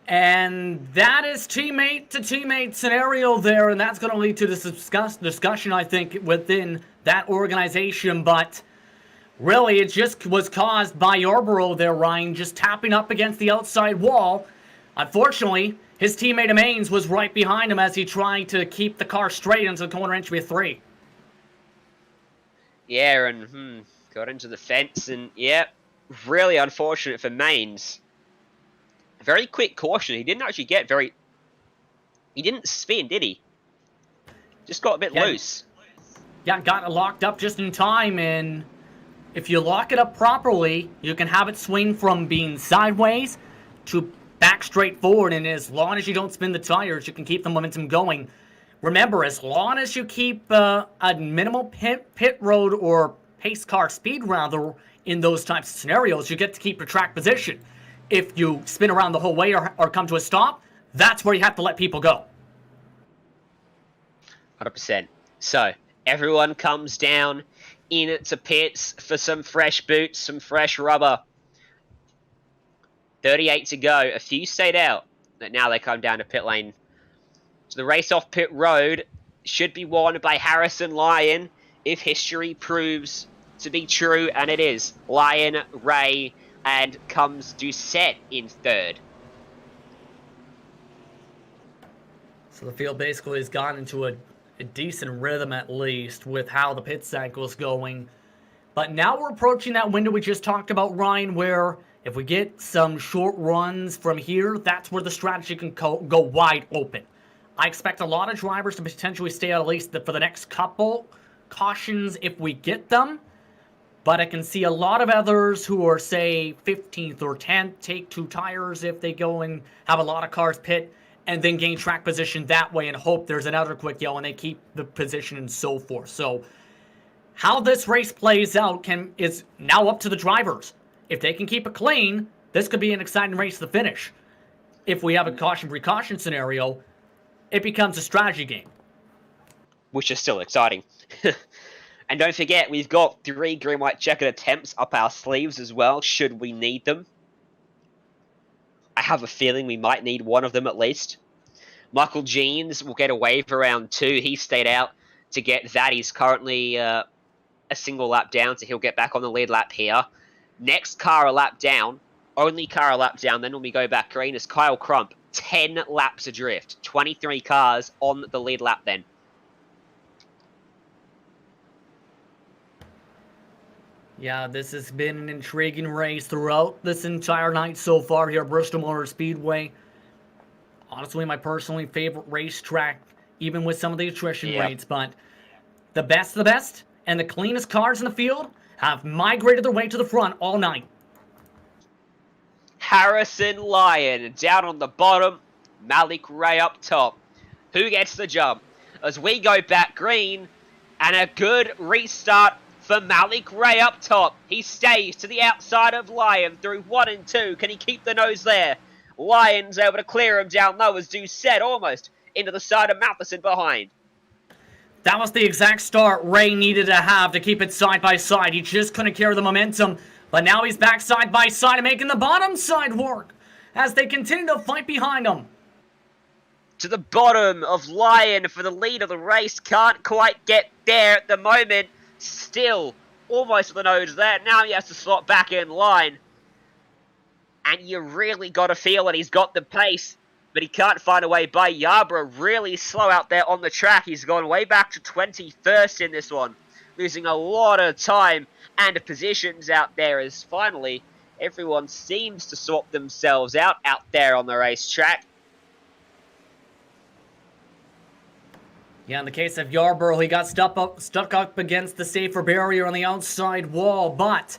And that is teammate-to-teammate scenario there, and that's going to lead to this discussion, I think, within that organization, but really, it just was caused by Yarborough there, Ryan, just tapping up against the outside wall. Unfortunately, his teammate Maines was right behind him as he tried to keep the car straight into the corner entry of 3. Yeah, and got into the fence, and yeah, really unfortunate for Maines. Very quick caution. He didn't actually get very... He didn't spin, did he? Just got a bit loose. Yeah, got it locked up just in time, and if you lock it up properly, you can have it swing from being sideways to back straight forward, and as long as you don't spin the tires, you can keep the momentum going. Remember, as long as you keep a minimal pit road or pace car speed, rather, in those types of scenarios, you get to keep your track position. If you spin around the whole way or come to a stop, that's where you have to let people go. 100%. So, everyone comes down into pits for some fresh boots, some fresh rubber. 38 to go. A few stayed out, but now they come down to pit lane. So the race off pit road should be won by Harrison Lyon if history proves to be true, and it is. Lyon, Ray, and comes Doucette in third. So the field basically has gotten into a decent rhythm, at least, with how the pit cycle is going. But now we're approaching that window we just talked about, Ryan, where if we get some short runs from here, that's where the strategy can go wide open. I expect a lot of drivers to potentially stay out at least for the next couple cautions if we get them. But I can see a lot of others who are, say, 15th or 10th, take 2 tires if they go and have a lot of cars pit, and then gain track position that way and hope there's another quick yellow and they keep the position and so forth. So how this race plays out is now up to the drivers. If they can keep it clean, this could be an exciting race to finish. If we have a caution-precaution scenario, it becomes a strategy game. Which is still exciting. And don't forget, we've got 3 green-white checkered attempts up our sleeves as well, should we need them. I have a feeling we might need one of them at least. Michael Jeans will get a waiver round 2. He stayed out to get that. He's currently a a single lap down, so he'll get back on the lead lap here. Next car a lap down, only car a lap down, then when we go back green is Kyle Crump, 10 laps adrift, 23 cars on the lead lap then. Yeah, this has been an intriguing race throughout this entire night so far here at Bristol Motor Speedway. Honestly, my personally favorite racetrack, even with some of the attrition rates, but the best of the best and the cleanest cars in the field have migrated their way to the front all night. Harrison Lyon down on the bottom, Malik Ray up top. Who gets the jump? As we go back green, and a good restart for Malik Ray up top. He stays to the outside of Lyon through 1 and 2. Can he keep the nose there? Lyon's able to clear him down low as Doucette almost into the side of Matheson behind. That was the exact start Ray needed to have to keep it side by side. He just couldn't carry the momentum, but now he's back side by side and making the bottom side work as they continue to fight behind him. To the bottom of Lyon for the lead of the race. Can't quite get there at the moment. Still almost to the nose there. Now he has to slot back in line. And you really got to feel that he's got the pace, but he can't find a way by. Yarborough really slow out there on the track. He's gone way back to 21st in this one, losing a lot of time and positions out there as finally everyone seems to sort themselves out there on the racetrack. Yeah, in the case of Yarborough, he got stuck up against the safer barrier on the outside wall, but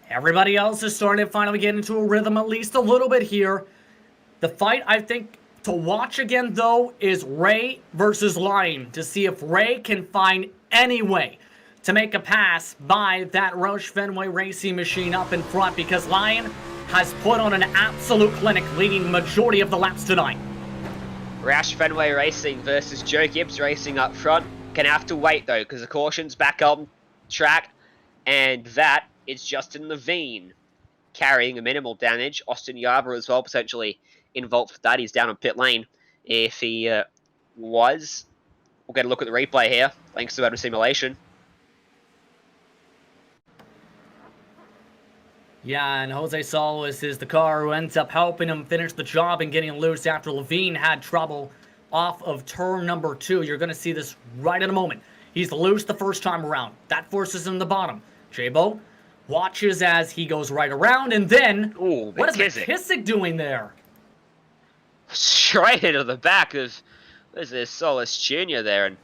everybody else is starting to finally get into a rhythm at least a little bit here. The fight, I think, to watch again, though, is Ray versus Lyon to see if Ray can find any way to make a pass by that Roush Fenway racing machine up in front, because Lyon has put on an absolute clinic leading the majority of the laps tonight. Roush Fenway Racing versus Joe Gibbs Racing up front. Gonna have to wait though, because the caution's back on track, and that is Justin Levine carrying a minimal damage. Austin Yarborough as well potentially involved with that. He's down on pit lane. If he was, we'll get a look at the replay here, thanks to Adam Simulation. Yeah, and Jose Solis is the car who ends up helping him finish the job and getting loose after Levine had trouble off of turn number 2. You're going to see this right in a moment. He's loose the first time around. That forces him to the bottom. J-Bo watches as he goes right around, and then... Ooh, what is McKissick doing there? Straight into the back of... There's Solis Jr. there, and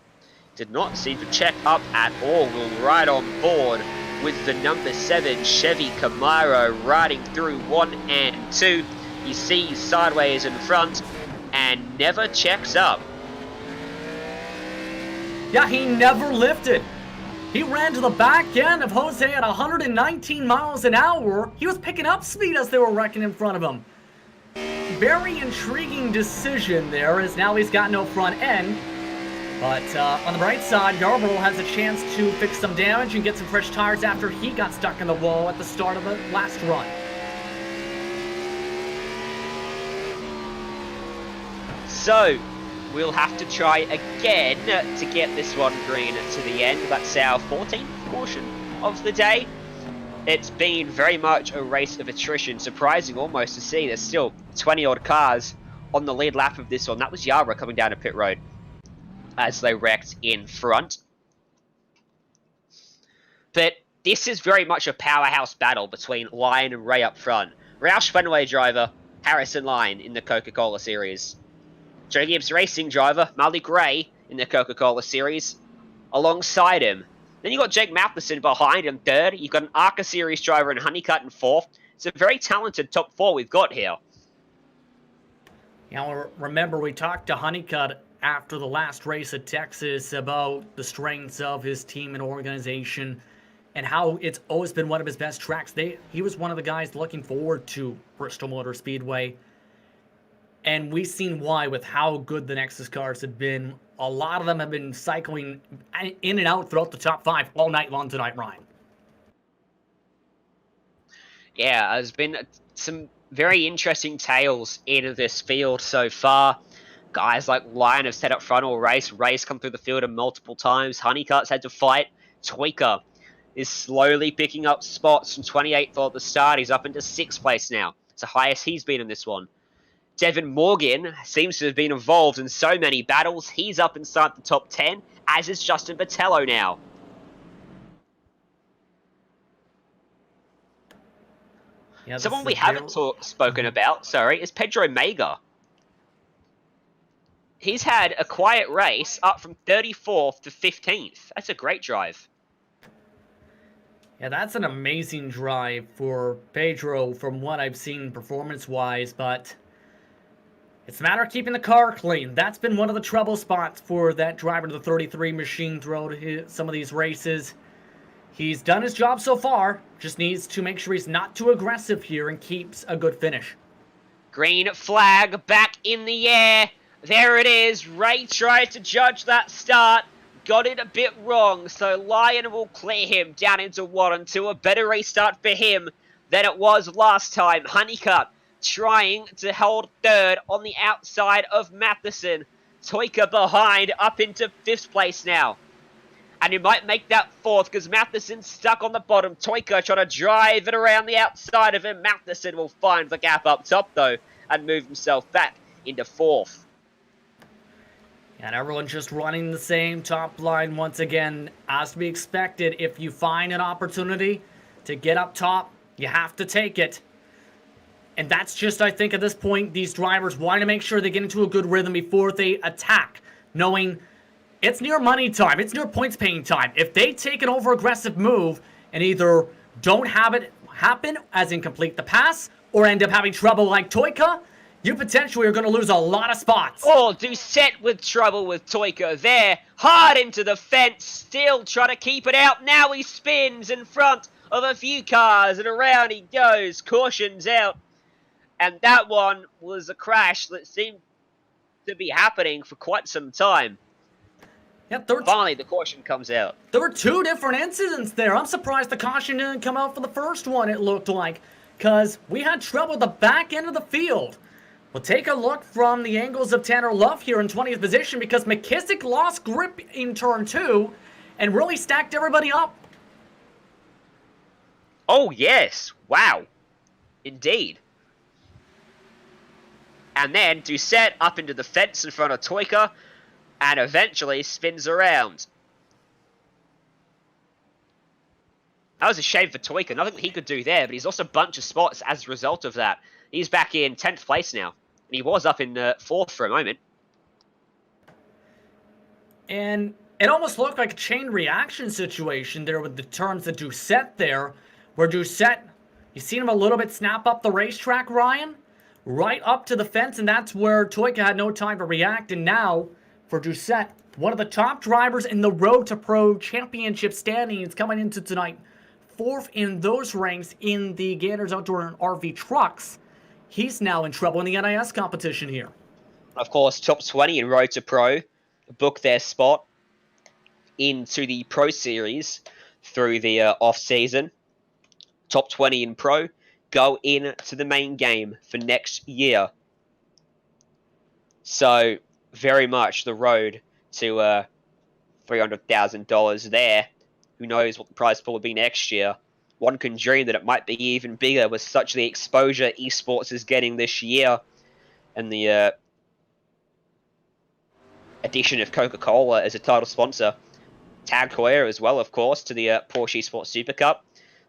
did not seem to check up at all. Will right on board with the number 7 Chevy Camaro riding through 1 and 2. He sees sideways in front and never checks up. Yeah, he never lifted. He ran to the back end of Jose at 119 miles an hour. He was picking up speed as they were wrecking in front of him. Very intriguing decision there, as now he's got no front end. But on the bright side, Yarborough has a chance to fix some damage and get some fresh tires after he got stuck in the wall at the start of the last run. So, we'll have to try again to get this one green to the end. That's our 14th portion of the day. It's been very much a race of attrition. Surprising almost to see there's still 20-odd cars on the lead lap of this one. That was Yarborough coming down to pit road as they wrecked in front. But this is very much a powerhouse battle between Lyon and Ray up front. Roush Fenway driver Harrison Lyon in the Coca-Cola Series. Joe Gibbs Racing driver Malik Ray in the Coca-Cola Series alongside him. Then you've got Jake Matheson behind him third. You've got an ARCA Series driver in Honeycutt in fourth. It's a very talented top 4 we've got here. Now, remember, we talked to Honeycutt after the last race at Texas about the strengths of his team and organization and how it's always been one of his best tracks. He was one of the guys looking forward to Bristol Motor Speedway. And we've seen why with how good the Nexus cars have been. A lot of them have been cycling in and out throughout the top 5 all night long tonight, Ryan. Yeah, there's been some very interesting tales in this field so far. Guys like Lyon have set up front all race. Ray's come through the field multiple times. Honeycutt's had to fight. Tweaker is slowly picking up spots from 28th at the start. He's up into 6th place now. It's the highest he's been in this one. Devin Morgan seems to have been involved in so many battles. He's up inside the top 10, as is Justin Botello now. Yeah, Someone we haven't spoken about, is Pedro Mega. He's had a quiet race up from 34th to 15th. That's a great drive. Yeah, that's an amazing drive for Pedro from what I've seen performance-wise, but it's a matter of keeping the car clean. That's been one of the trouble spots for that driver to the 33 machine throughout some of these races. He's done his job so far, just needs to make sure he's not too aggressive here and keeps a good finish. Green flag back in the air. There it is. Ray tried to judge that start. Got it a bit wrong, so Lion will clear him down into 1 and 2. A better restart for him than it was last time. Honeycutt trying to hold 3rd on the outside of Matheson. Toyka behind, up into 5th place now. And he might make that 4th because Matheson's stuck on the bottom. Toyka trying to drive it around the outside of him. Matheson will find the gap up top though and move himself back into 4th. And everyone's just running the same top line once again. As to be expected, if you find an opportunity to get up top, you have to take it. And that's just, I think, at this point, these drivers want to make sure they get into a good rhythm before they attack, knowing it's near money time, it's near points paying time. If they take an over-aggressive move and either don't have it happen, as in complete the pass, or end up having trouble like Toyka, you potentially are going to lose a lot of spots. Oh, Doucette with trouble with Toyka there. Hard into the fence, still trying to keep it out. Now he spins in front of a few cars and around he goes. Caution's out. And that one was a crash that seemed to be happening for quite some time. Yeah, finally, the caution comes out. There were 2 different incidents there. I'm surprised the caution didn't come out for the first one, it looked like, because we had trouble at the back end of the field. We'll take a look from the angles of Tanner Love here in 20th position because McKissick lost grip in turn 2 and really stacked everybody up. Oh, yes. Wow. Indeed. And then Doucette up into the fence in front of Toyka and eventually spins around. That was a shame for Toyka. Nothing he could do there, but he's lost a bunch of spots as a result of that. He's back in 10th place now. And he was up in 4th for a moment. And it almost looked like a chain reaction situation there with the turns of Doucette there. Where Doucette, you seen him a little bit snap up the racetrack, Ryan? Right up to the fence, and that's where Toyka had no time to react. And now, for Doucette, one of the top drivers in the Road to Pro Championship standings coming into tonight. 4th in those ranks in the Gators Outdoor and RV Trucks. He's now in trouble in the NIS competition here. Of course, top 20 in Road to Pro book their spot into the Pro Series through the off-season. Top 20 in Pro go into the main game for next year. So, very much the road to $300,000 there. Who knows what the prize pool will be next year. One can dream that it might be even bigger with such the exposure esports is getting this year. And the addition of Coca-Cola as a title sponsor. Tag Heuer as well, of course, to the Porsche Esports Super Cup.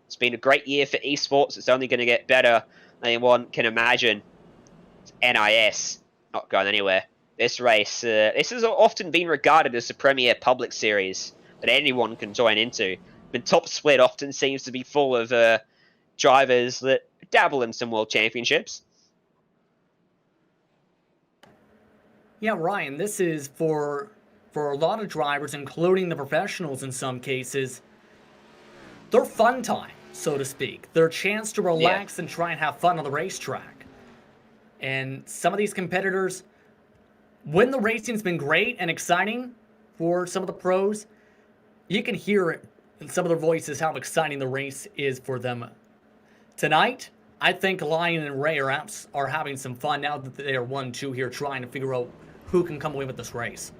It's been a great year for esports. It's only going to get better than anyone can imagine. It's NIS, not going anywhere. This race, this has often been regarded as the premier public series that anyone can join into. The top split often seems to be full of drivers that dabble in some world championships. Yeah, Ryan, this is for a lot of drivers, including the professionals in some cases, their fun time, so to speak. Their chance to relax and try and have fun on the racetrack. And some of these competitors, when the racing's been great and exciting for some of the pros, you can hear it in some of their voices how exciting the race is for them. Tonight, I think Lion and Ray are having some fun now that they are 1-2 here, trying to figure out who can come away with this race.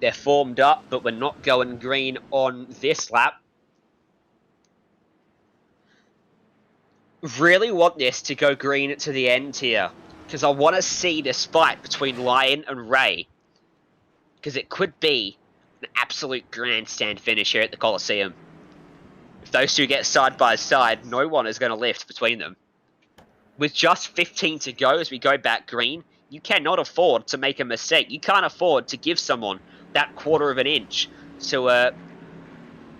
They're formed up, but we're not going green on this lap. Really want this to go green to the end here, because I want to see this fight between Lion and Ray, because it could be an absolute grandstand finish here at the Coliseum. If those two get side by side, no one is going to lift between them. With just 15 to go as we go back green, you cannot afford to make a mistake. You can't afford to give someone that quarter of an inch to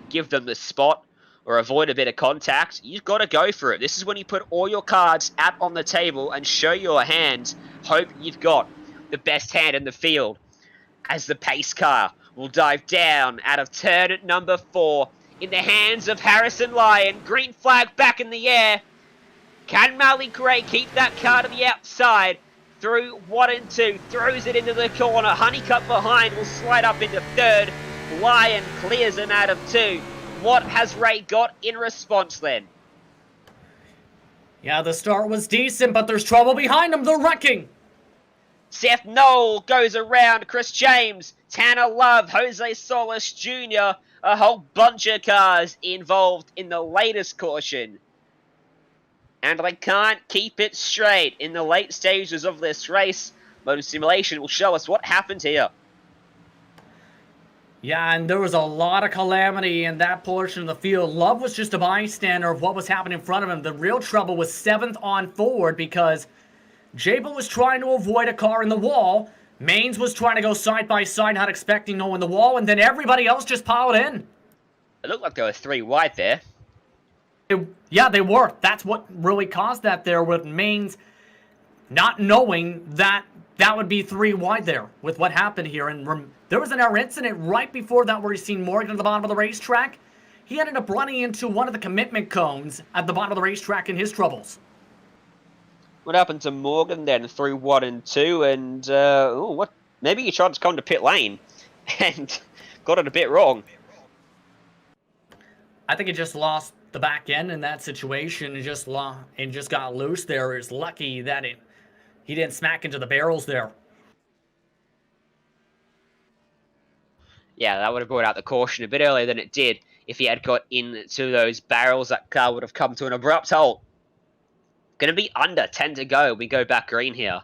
give them the spot or avoid a bit of contact. You've got to go for it. This is when you put all your cards out on the table and show your hand. Hope you've got the best hand in the field. As the pace car will dive down out of turn at number 4 in the hands of Harrison Lyon. Green flag back in the air. Can Mally Gray keep that car to the outside? Through 1 and 2, throws it into the corner. Honeycutt behind will slide up into 3rd. Lyon clears him out of 2. What has Ray got in response then? Yeah, the start was decent, but there's trouble behind him. They're wrecking. Seth Knoll goes around Chris James, Tanner Love, Jose Solis Jr., a whole bunch of cars involved in the latest caution. And they can't keep it straight in the late stages of this race. Motor Simulation will show us what happened here. Yeah, and there was a lot of calamity in that portion of the field. Love was just a bystander of what was happening in front of him. The real trouble was 7th on forward because Jabel was trying to avoid a car in the wall. Maines was trying to go side by side, not expecting no in the wall, and then everybody else just piled in. It looked like there were 3 wide there. Yeah, they were. That's what really caused that there, with Maines not knowing that that would be 3 wide there with what happened here. And there was another incident right before that where you seen Morgan at the bottom of the racetrack. He ended up running into one of the commitment cones at the bottom of the racetrack in his troubles. What happened to Morgan then through 1 and 2? And, what? Maybe he tried to come to pit lane and got it a bit wrong. I think he just lost the back end in that situation and just got loose there. It's lucky that he didn't smack into the barrels there. Yeah, that would have brought out the caution a bit earlier than it did. If he had got into those barrels, that car would have come to an abrupt halt. Going to be under 10 to go. We go back green here.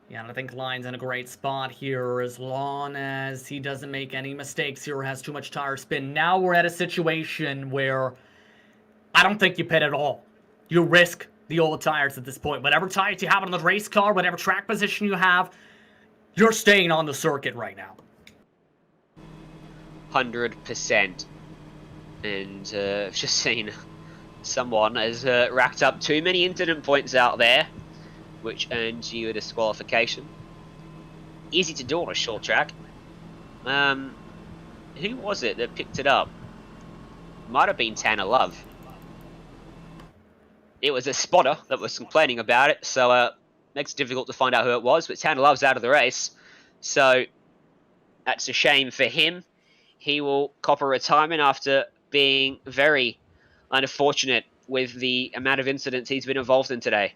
Yeah, and I think Lyon's in a great spot here as long as he doesn't make any mistakes here or has too much tire spin. Now we're at a situation where I don't think you pit at all. You risk the old tires at this point. Whatever tires you have on the race car, whatever track position you have, you're staying on the circuit right now. 100%. And I've just seen someone has racked up too many incident points out there, which earns you a disqualification. Easy to do on a short track. Who was it that picked it up? Might have been Tanner Love. It was a spotter that was complaining about it, so makes it difficult to find out who it was, but Tanner Love's out of the race, so that's a shame for him. He will cop a retirement after being very unfortunate with the amount of incidents he's been involved in today.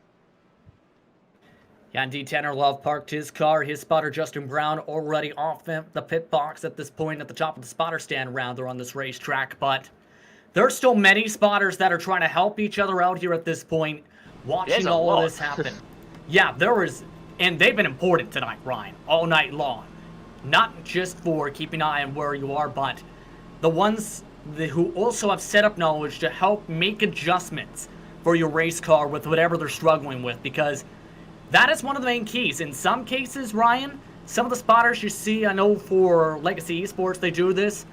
Yeah, indeed, Tanner Love parked his car. His spotter, Justin Brown, already off the pit box at this point at the top of the spotter stand round there on this racetrack. But there's still many spotters that are trying to help each other out here at this point, watching all of this happen. Yeah, there is, and they've been important tonight, Ryan, all night long. Not just for keeping an eye on where you are, but the ones who also have setup knowledge to help make adjustments for your race car with whatever they're struggling with, because that is one of the main keys. In some cases, Ryan, some of the spotters you see, I know for Legacy Esports they do this,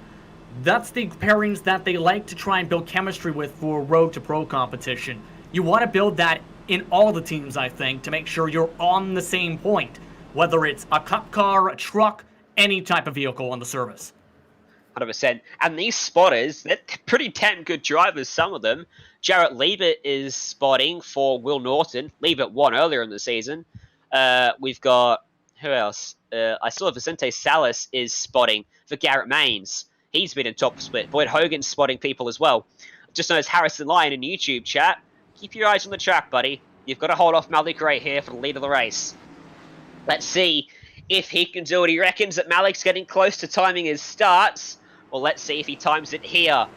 that's the pairings that they like to try and build chemistry with for Road to Pro competition. You want to build that in all the teams, I think, to make sure you're on the same point, whether it's a cup car, a truck, any type of vehicle on the service. 100%. And these spotters, they're pretty damn good drivers, some of them. Jarrett Liebert is spotting for Will Norton. Liebert won earlier in the season. We've got, who else? I saw Vicente Salas is spotting for Garrett Maines. He's been in top split. Boyd Hogan's spotting people as well. Just known as Harrison Lyon in YouTube chat. Keep your eyes on the track, buddy. You've got to hold off Malik right here for the lead of the race. Let's see if he can do it. He reckons that Malik's getting close to timing his starts. Well, let's see if he times it here.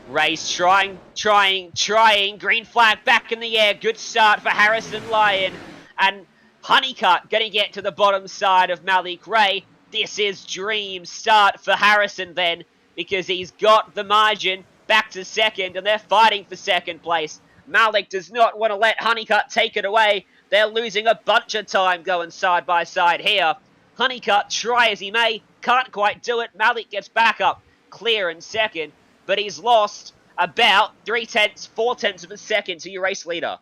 Ray's trying. Green flag back in the air. Good start for Harrison Lyon. And Honeycutt going to get to the bottom side of Malik Ray. This is dream start for Harrison then, because he's got the margin back to second, and they're fighting for second place. Malik does not want to let Honeycutt take it away. They're losing a bunch of time going side by side here. Honeycutt, try as he may, can't quite do it. Malik gets back up, clear in second, but he's lost about 4/10 of a second to your race leader.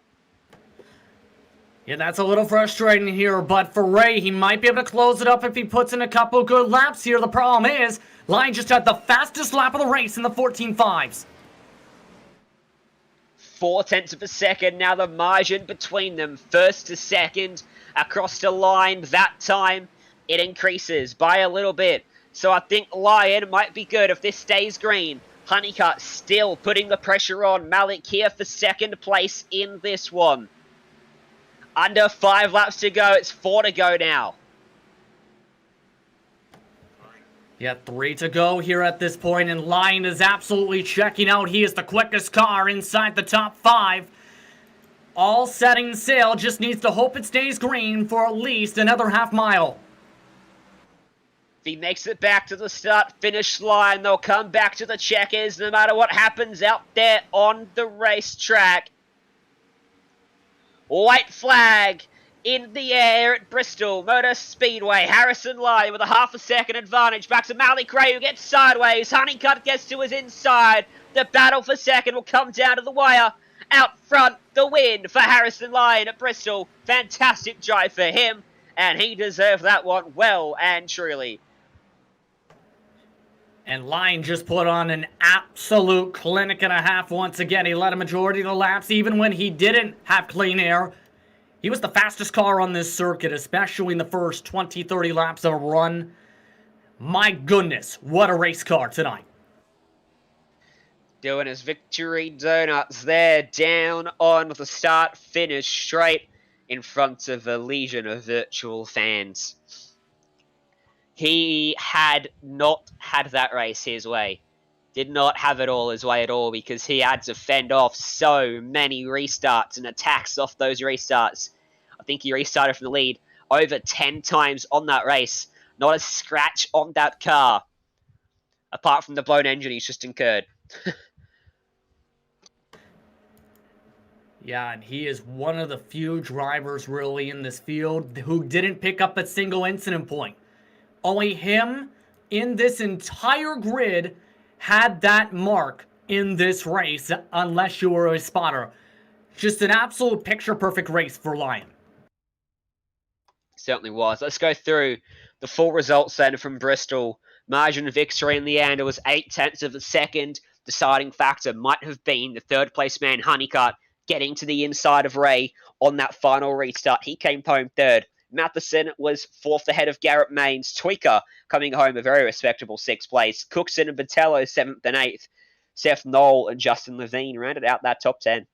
Yeah, that's a little frustrating here, but for Ray, he might be able to close it up if he puts in a couple good laps here. The problem is, Lyon just had the fastest lap of the race in the 14.5s. 4/10 of a second, now the margin between them, first to second, across the line. That time, it increases by a little bit. So I think Lyon might be good if this stays green. Honeycutt still putting the pressure on. Malik here for second place in this one. Under 5 laps to go. It's 4 to go now. Yeah, 3 to go here at this point, and Lyon is absolutely checking out. He is the quickest car inside the top 5. All setting sail, just needs to hope it stays green for at least another half mile. If he makes it back to the start-finish line, they'll come back to the checkers no matter what happens out there on the racetrack. White flag in the air at Bristol Motor Speedway. Harrison Lyon with a half a second advantage. Back to Malik Ray, who gets sideways. Honeycutt gets to his inside. The battle for second will come down to the wire. Out front, the win for Harrison Lyon at Bristol. Fantastic drive for him, and he deserved that one well and truly. And Lyon just put on an absolute clinic and a half once again. He led a majority of the laps, even when he didn't have clean air. He was the fastest car on this circuit, especially in the first 20, 30 laps of a run. My goodness, what a race car tonight. Doing his victory donuts there, down on the start-finish straight in front of a legion of virtual fans. He had not had that race his way. Did not have it all his way at all, because he had to fend off so many restarts and attacks off those restarts. I think he restarted from the lead over 10 times on that race. Not a scratch on that car, apart from the blown engine he's just incurred. Yeah, and he is one of the few drivers really in this field who didn't pick up a single incident point. Only him in this entire grid had that mark in this race, unless you were a spotter. Just an absolute picture-perfect race for Lyon. Certainly was. Let's go through the full results then from Bristol. Margin of victory in the end, it was 0.8 of a second. Deciding factor might have been the third place man, Honeycutt, getting to the inside of Ray on that final restart. He came home third. Matheson was fourth ahead of Garrett Maines. Tweaker coming home a very respectable 6th place. Cookson and Botello 7th and 8th. Seth Knoll and Justin Levine rounded out that top 10.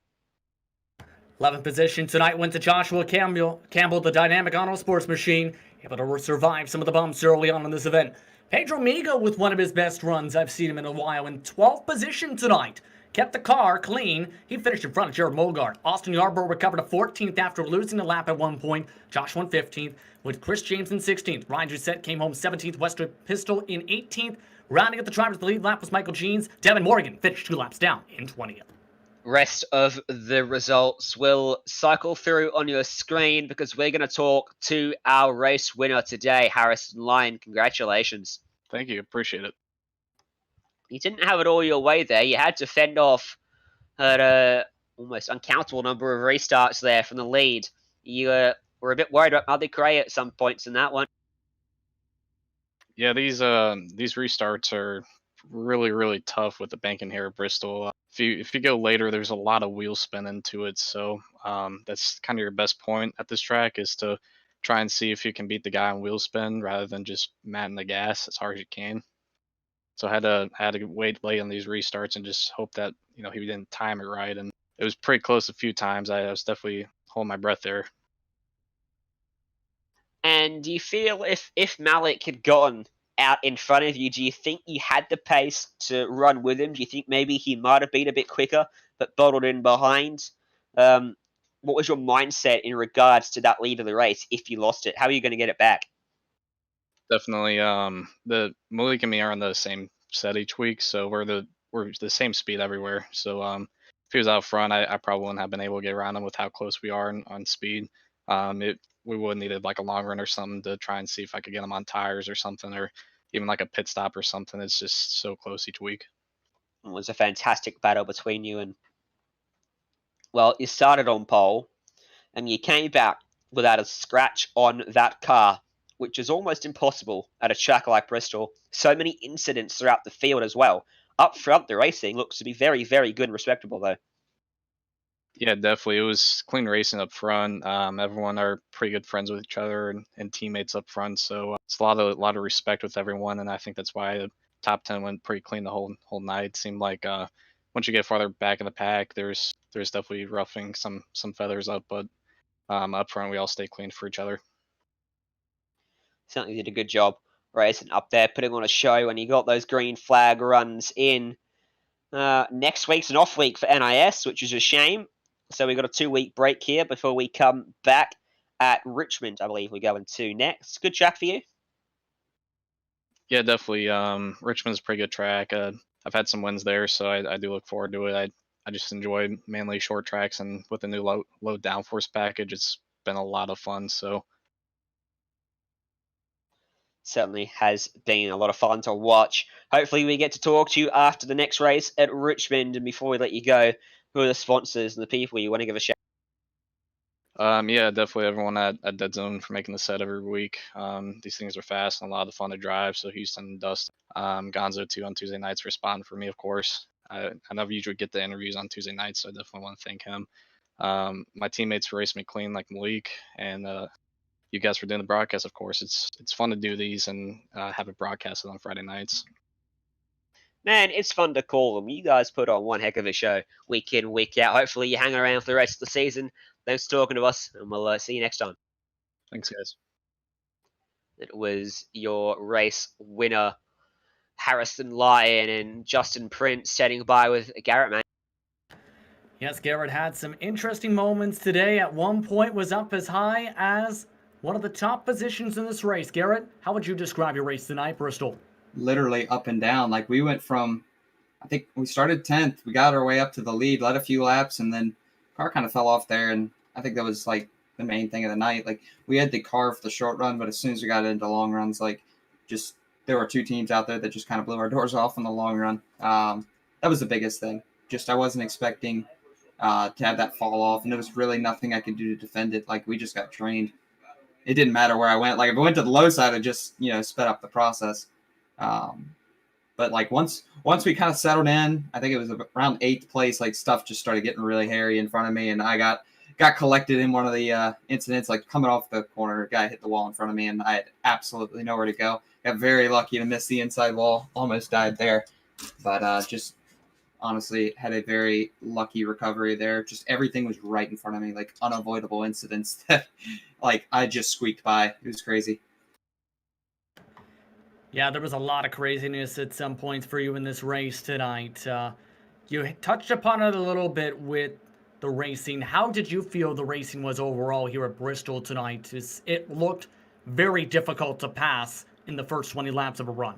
11th position tonight went to Joshua Campbell, the dynamic auto sports machine, able to survive some of the bumps early on in this event. Pedro Migo with one of his best runs I've seen him in a while in 12th position tonight. Kept the car clean. He finished in front of Jared Mogart. Austin Yarborough recovered to 14th after losing a lap at one point. Josh won 15th, with Chris James in 16th. Ryan Doucette came home 17th. Wester Pistol in 18th. Rounding up the drivers, the lead lap was Michael Jeans. Devin Morgan finished 2 laps down in 20th. Rest of the results will cycle through on your screen, because we're going to talk to our race winner today, Harrison Lyon. Congratulations. Thank you. Appreciate it. You didn't have it all your way there. You had to fend off an almost uncountable number of restarts there from the lead. You were a bit worried about Malik Ray at some points in that one. Yeah, these restarts are really, really tough with the banking here at Bristol. If you go later, there's a lot of wheel spin into it, so that's kind of your best point at this track, is to try and see if you can beat the guy on wheel spin rather than just matting the gas as hard as you can. So I had to wait late on these restarts and just hope that he didn't time it right, and it was pretty close a few times. I was definitely holding my breath there. And do you feel if Malik had gotten out in front of you, do you think you had the pace to run with him? Do you think maybe he might have been a bit quicker, but bottled in behind? What was your mindset in regards to that lead of the race if you lost it? How are you going to get it back? Definitely. The Malik and me are on the same set each week, so we're the same speed everywhere. So if he was out front, I probably wouldn't have been able to get around him with how close we are on speed. We would have needed like a long run or something to try and see if I could get him on tires or something, or even like a pit stop or something. It's just so close each week. It was a fantastic battle between you, and well, you started on pole and you came back without a scratch on that car, which is almost impossible at a track like Bristol. So many incidents throughout the field as well. Up front, the racing looks to be very, very good and respectable, though. Yeah, definitely. It was clean racing up front. Everyone are pretty good friends with each other and teammates up front, so it's a lot of respect with everyone, and I think that's why the top 10 went pretty clean the whole night. It seemed like once you get farther back in the pack, there's definitely roughing some feathers up, but up front we all stay clean for each other. Certainly did a good job racing up there, putting on a show, and he got those green flag runs in. Next week's an off week for NIS, which is a shame. So we got a 2-week break here before we come back at Richmond, I believe we're going to next. Good track for you? Yeah, definitely. Richmond's a pretty good track. I've had some wins there, so I do look forward to it. I just enjoy mainly short tracks, and with the new low downforce package, it's been a lot of fun. So certainly has been a lot of fun to watch. Hopefully we get to talk to you after the next race at Richmond. And before we let you go, who are the sponsors and the people you want to give a shout? Yeah, definitely everyone at Dead Zone for making the set every week. These things are fast and a lot of fun to drive. So Houston and Dust, Gonzo too on Tuesday nights for spotting for me, of course. I never usually get the interviews on Tuesday nights, so I definitely want to thank him. My teammates for racing me clean, like Malik, and you guys for doing the broadcast. Of course, it's fun to do these and have it broadcasted on Friday nights. Man, it's fun to call them. You guys put on one heck of a show week in, week out. Hopefully you hang around for the rest of the season. Thanks for talking to us, and we'll see you next time. Thanks, guys. It was your race winner, Harrison Lyon, and Justin Prince standing by with Garrett, man. Yes, Garrett had some interesting moments today. At one point was up as high as one of the top positions in this race. Garrett, how would you describe your race tonight, Bristol? Literally up and down. Like we went from, I think we started 10th. We got our way up to the lead, led a few laps, and then car kind of fell off there. And I think that was like the main thing of the night. Like we had to carve the short run, but as soon as we got into long runs, like just there were two teams out there that just kind of blew our doors off in the long run. That was the biggest thing. Just I wasn't expecting to have that fall off, and there was really nothing I could do to defend it. Like we just got trained. It didn't matter where I went. Like if I went to the low side, I just sped up the process. But like once we kind of settled in, I think it was around 8th place, like stuff just started getting really hairy in front of me, and I got collected in one of the incidents, like coming off the corner, a guy hit the wall in front of me, and I had absolutely nowhere to go. Got very lucky to miss the inside wall, almost died there, but just honestly had a very lucky recovery there. Just everything was right in front of me, like unavoidable incidents that like I just squeaked by. It was crazy. Yeah, there was a lot of craziness at some points for you in this race tonight. You touched upon it a little bit with the racing. How did you feel the racing was overall here at Bristol tonight? It looked very difficult to pass in the first 20 laps of a run.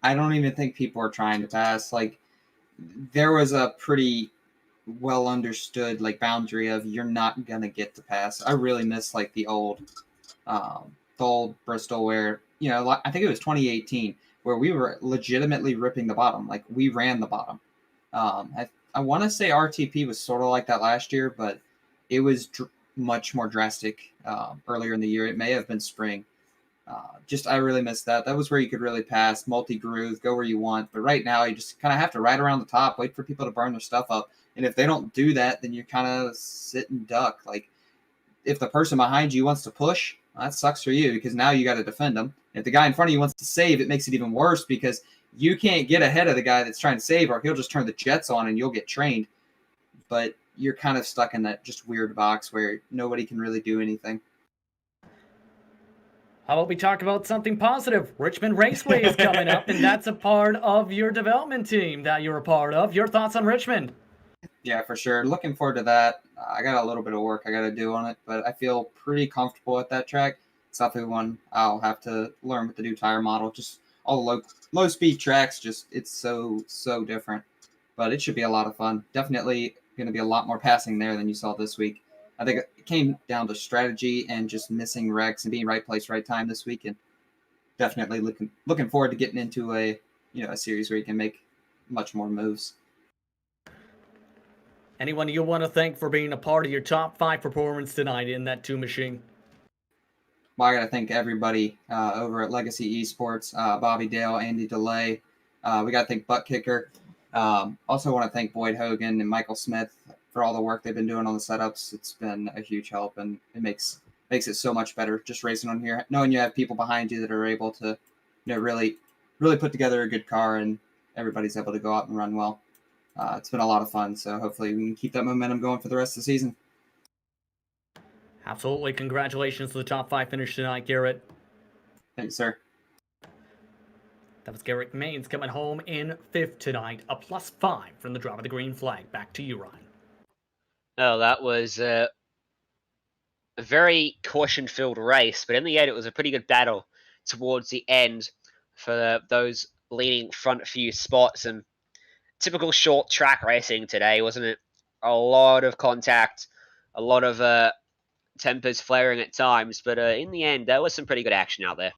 I don't even think people are trying to pass. Like there was a pretty well understood like boundary of you're not gonna get to pass. I really miss like the old Bristol where I think it was 2018 where we were legitimately ripping the bottom. Like we ran the bottom. I want to say RTP was sort of like that last year, but it was much more drastic earlier in the year. It may have been spring. I really missed that. That was where you could really pass, multi-groove, go where you want. But right now, you just kind of have to ride around the top, wait for people to burn their stuff up. And if they don't do that, then you kind of sit and duck. Like if the person behind you wants to push, that sucks for you because now you got to defend them. If the guy in front of you wants to save, it makes it even worse because you can't get ahead of the guy that's trying to save, or he'll just turn the jets on and you'll get trained. But you're kind of stuck in that just weird box where nobody can really do anything. How about we talk about something positive? Richmond Raceway is coming up, and that's a part of your development team that you're a part of. Your thoughts on Richmond? Yeah, for sure. Looking forward to that. I got a little bit of work I got to do on it, but I feel pretty comfortable at that track. It's definitely one I'll have to learn with the new tire model. Just all the low speed tracks, it's so different. But it should be a lot of fun. Definitely going to be a lot more passing there than you saw this week. I think it came down to strategy and just missing wrecks and being right place, right time this week. And definitely looking forward to getting into a series where you can make much more moves. Anyone you want to thank for being a part of your top 5 performance tonight in that 2 machine? Well, I got to thank everybody over at Legacy Esports, Bobby Dale, Andy DeLay. We got to thank Butt Kicker. Also want to thank Boyd Hogan and Michael Smith for all the work they've been doing on the setups. It's been a huge help, and it makes it so much better just racing on here, knowing you have people behind you that are able to really put together a good car, and everybody's able to go out and run well. It's been a lot of fun, so hopefully we can keep that momentum going for the rest of the season. Absolutely. Congratulations to the top 5 finish tonight, Garrett. Thanks, sir. That was Garrett Maines coming home in 5th tonight, a +5 from the drop of the green flag. Back to you, Ryan. Oh, that was a very caution-filled race, but in the end, it was a pretty good battle towards the end for those leading front few spots. And typical short track racing today, wasn't it? A lot of contact, a lot of tempers flaring at times, but in the end, there was some pretty good action out there.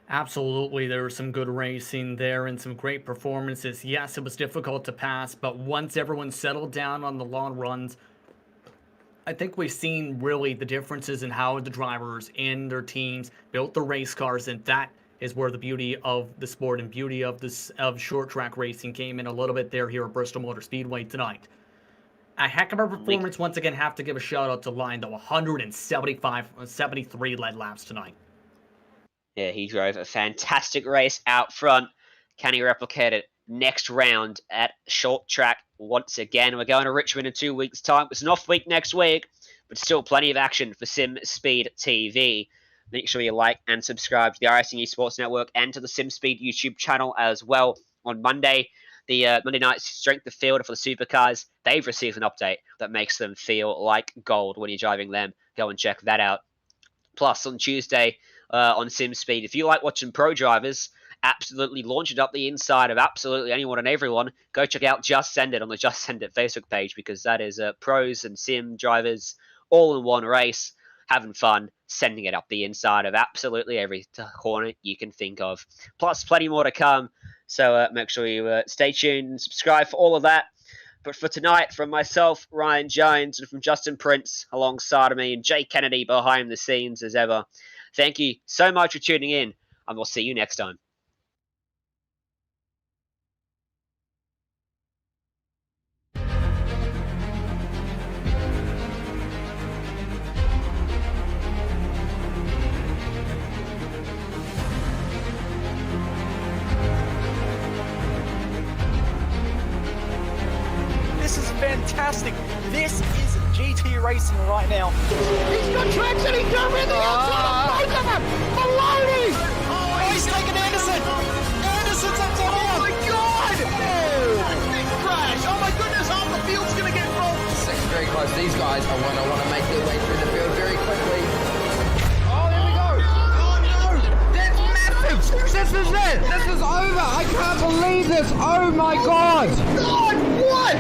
Absolutely, there was some good racing there and some great performances. Yes, it was difficult to pass, but once everyone settled down on the long runs, I think we've seen really the differences in how the drivers and their teams built the race cars, and that is where the beauty of the sport and beauty of short track racing came in a little bit there here at Bristol Motor Speedway tonight. A heck of a performance. Once again, have to give a shout out to Lyon, though. 73 led laps tonight. Yeah, he drove a fantastic race out front. Can he replicate it next round at short track once again? We're going to Richmond in 2 weeks' time. It's an off week next week, but still plenty of action for Sim Speed TV. Make sure you like and subscribe to the iRacing Esports Network and to the Sim Speed YouTube channel as well. On Monday, the Monday night strength of field for the supercars, they've received an update that makes them feel like gold when you're driving them. Go and check that out. Plus, on Tuesday on Sim Speed, if you like watching pro drivers absolutely launch it up the inside of absolutely anyone and everyone, go check out Just Send It on the Just Send It Facebook page, because that is pros and sim drivers all in one race, having fun, sending it up the inside of absolutely every corner you can think of. Plus, plenty more to come. So make sure you stay tuned and subscribe for all of that. But for tonight, from myself, Ryan Jones, and from Justin Prince alongside of me, and Jay Kennedy behind the scenes as ever, thank you so much for tuning in, and we'll see you next time. This is fantastic. This is GT racing right now. He's got traction, he's going the outside of both of them! Maloney! Oh, he's taking Anderson. Anderson's up to Oh my god! Oh! Big crash! Oh my goodness, half the field's gonna get rolled! It's very close. These guys are going to want to make their way through the field very quickly. Oh, there we go! Oh no! That's massive! This is it! This is over! I can't believe this! Oh my god! God, what?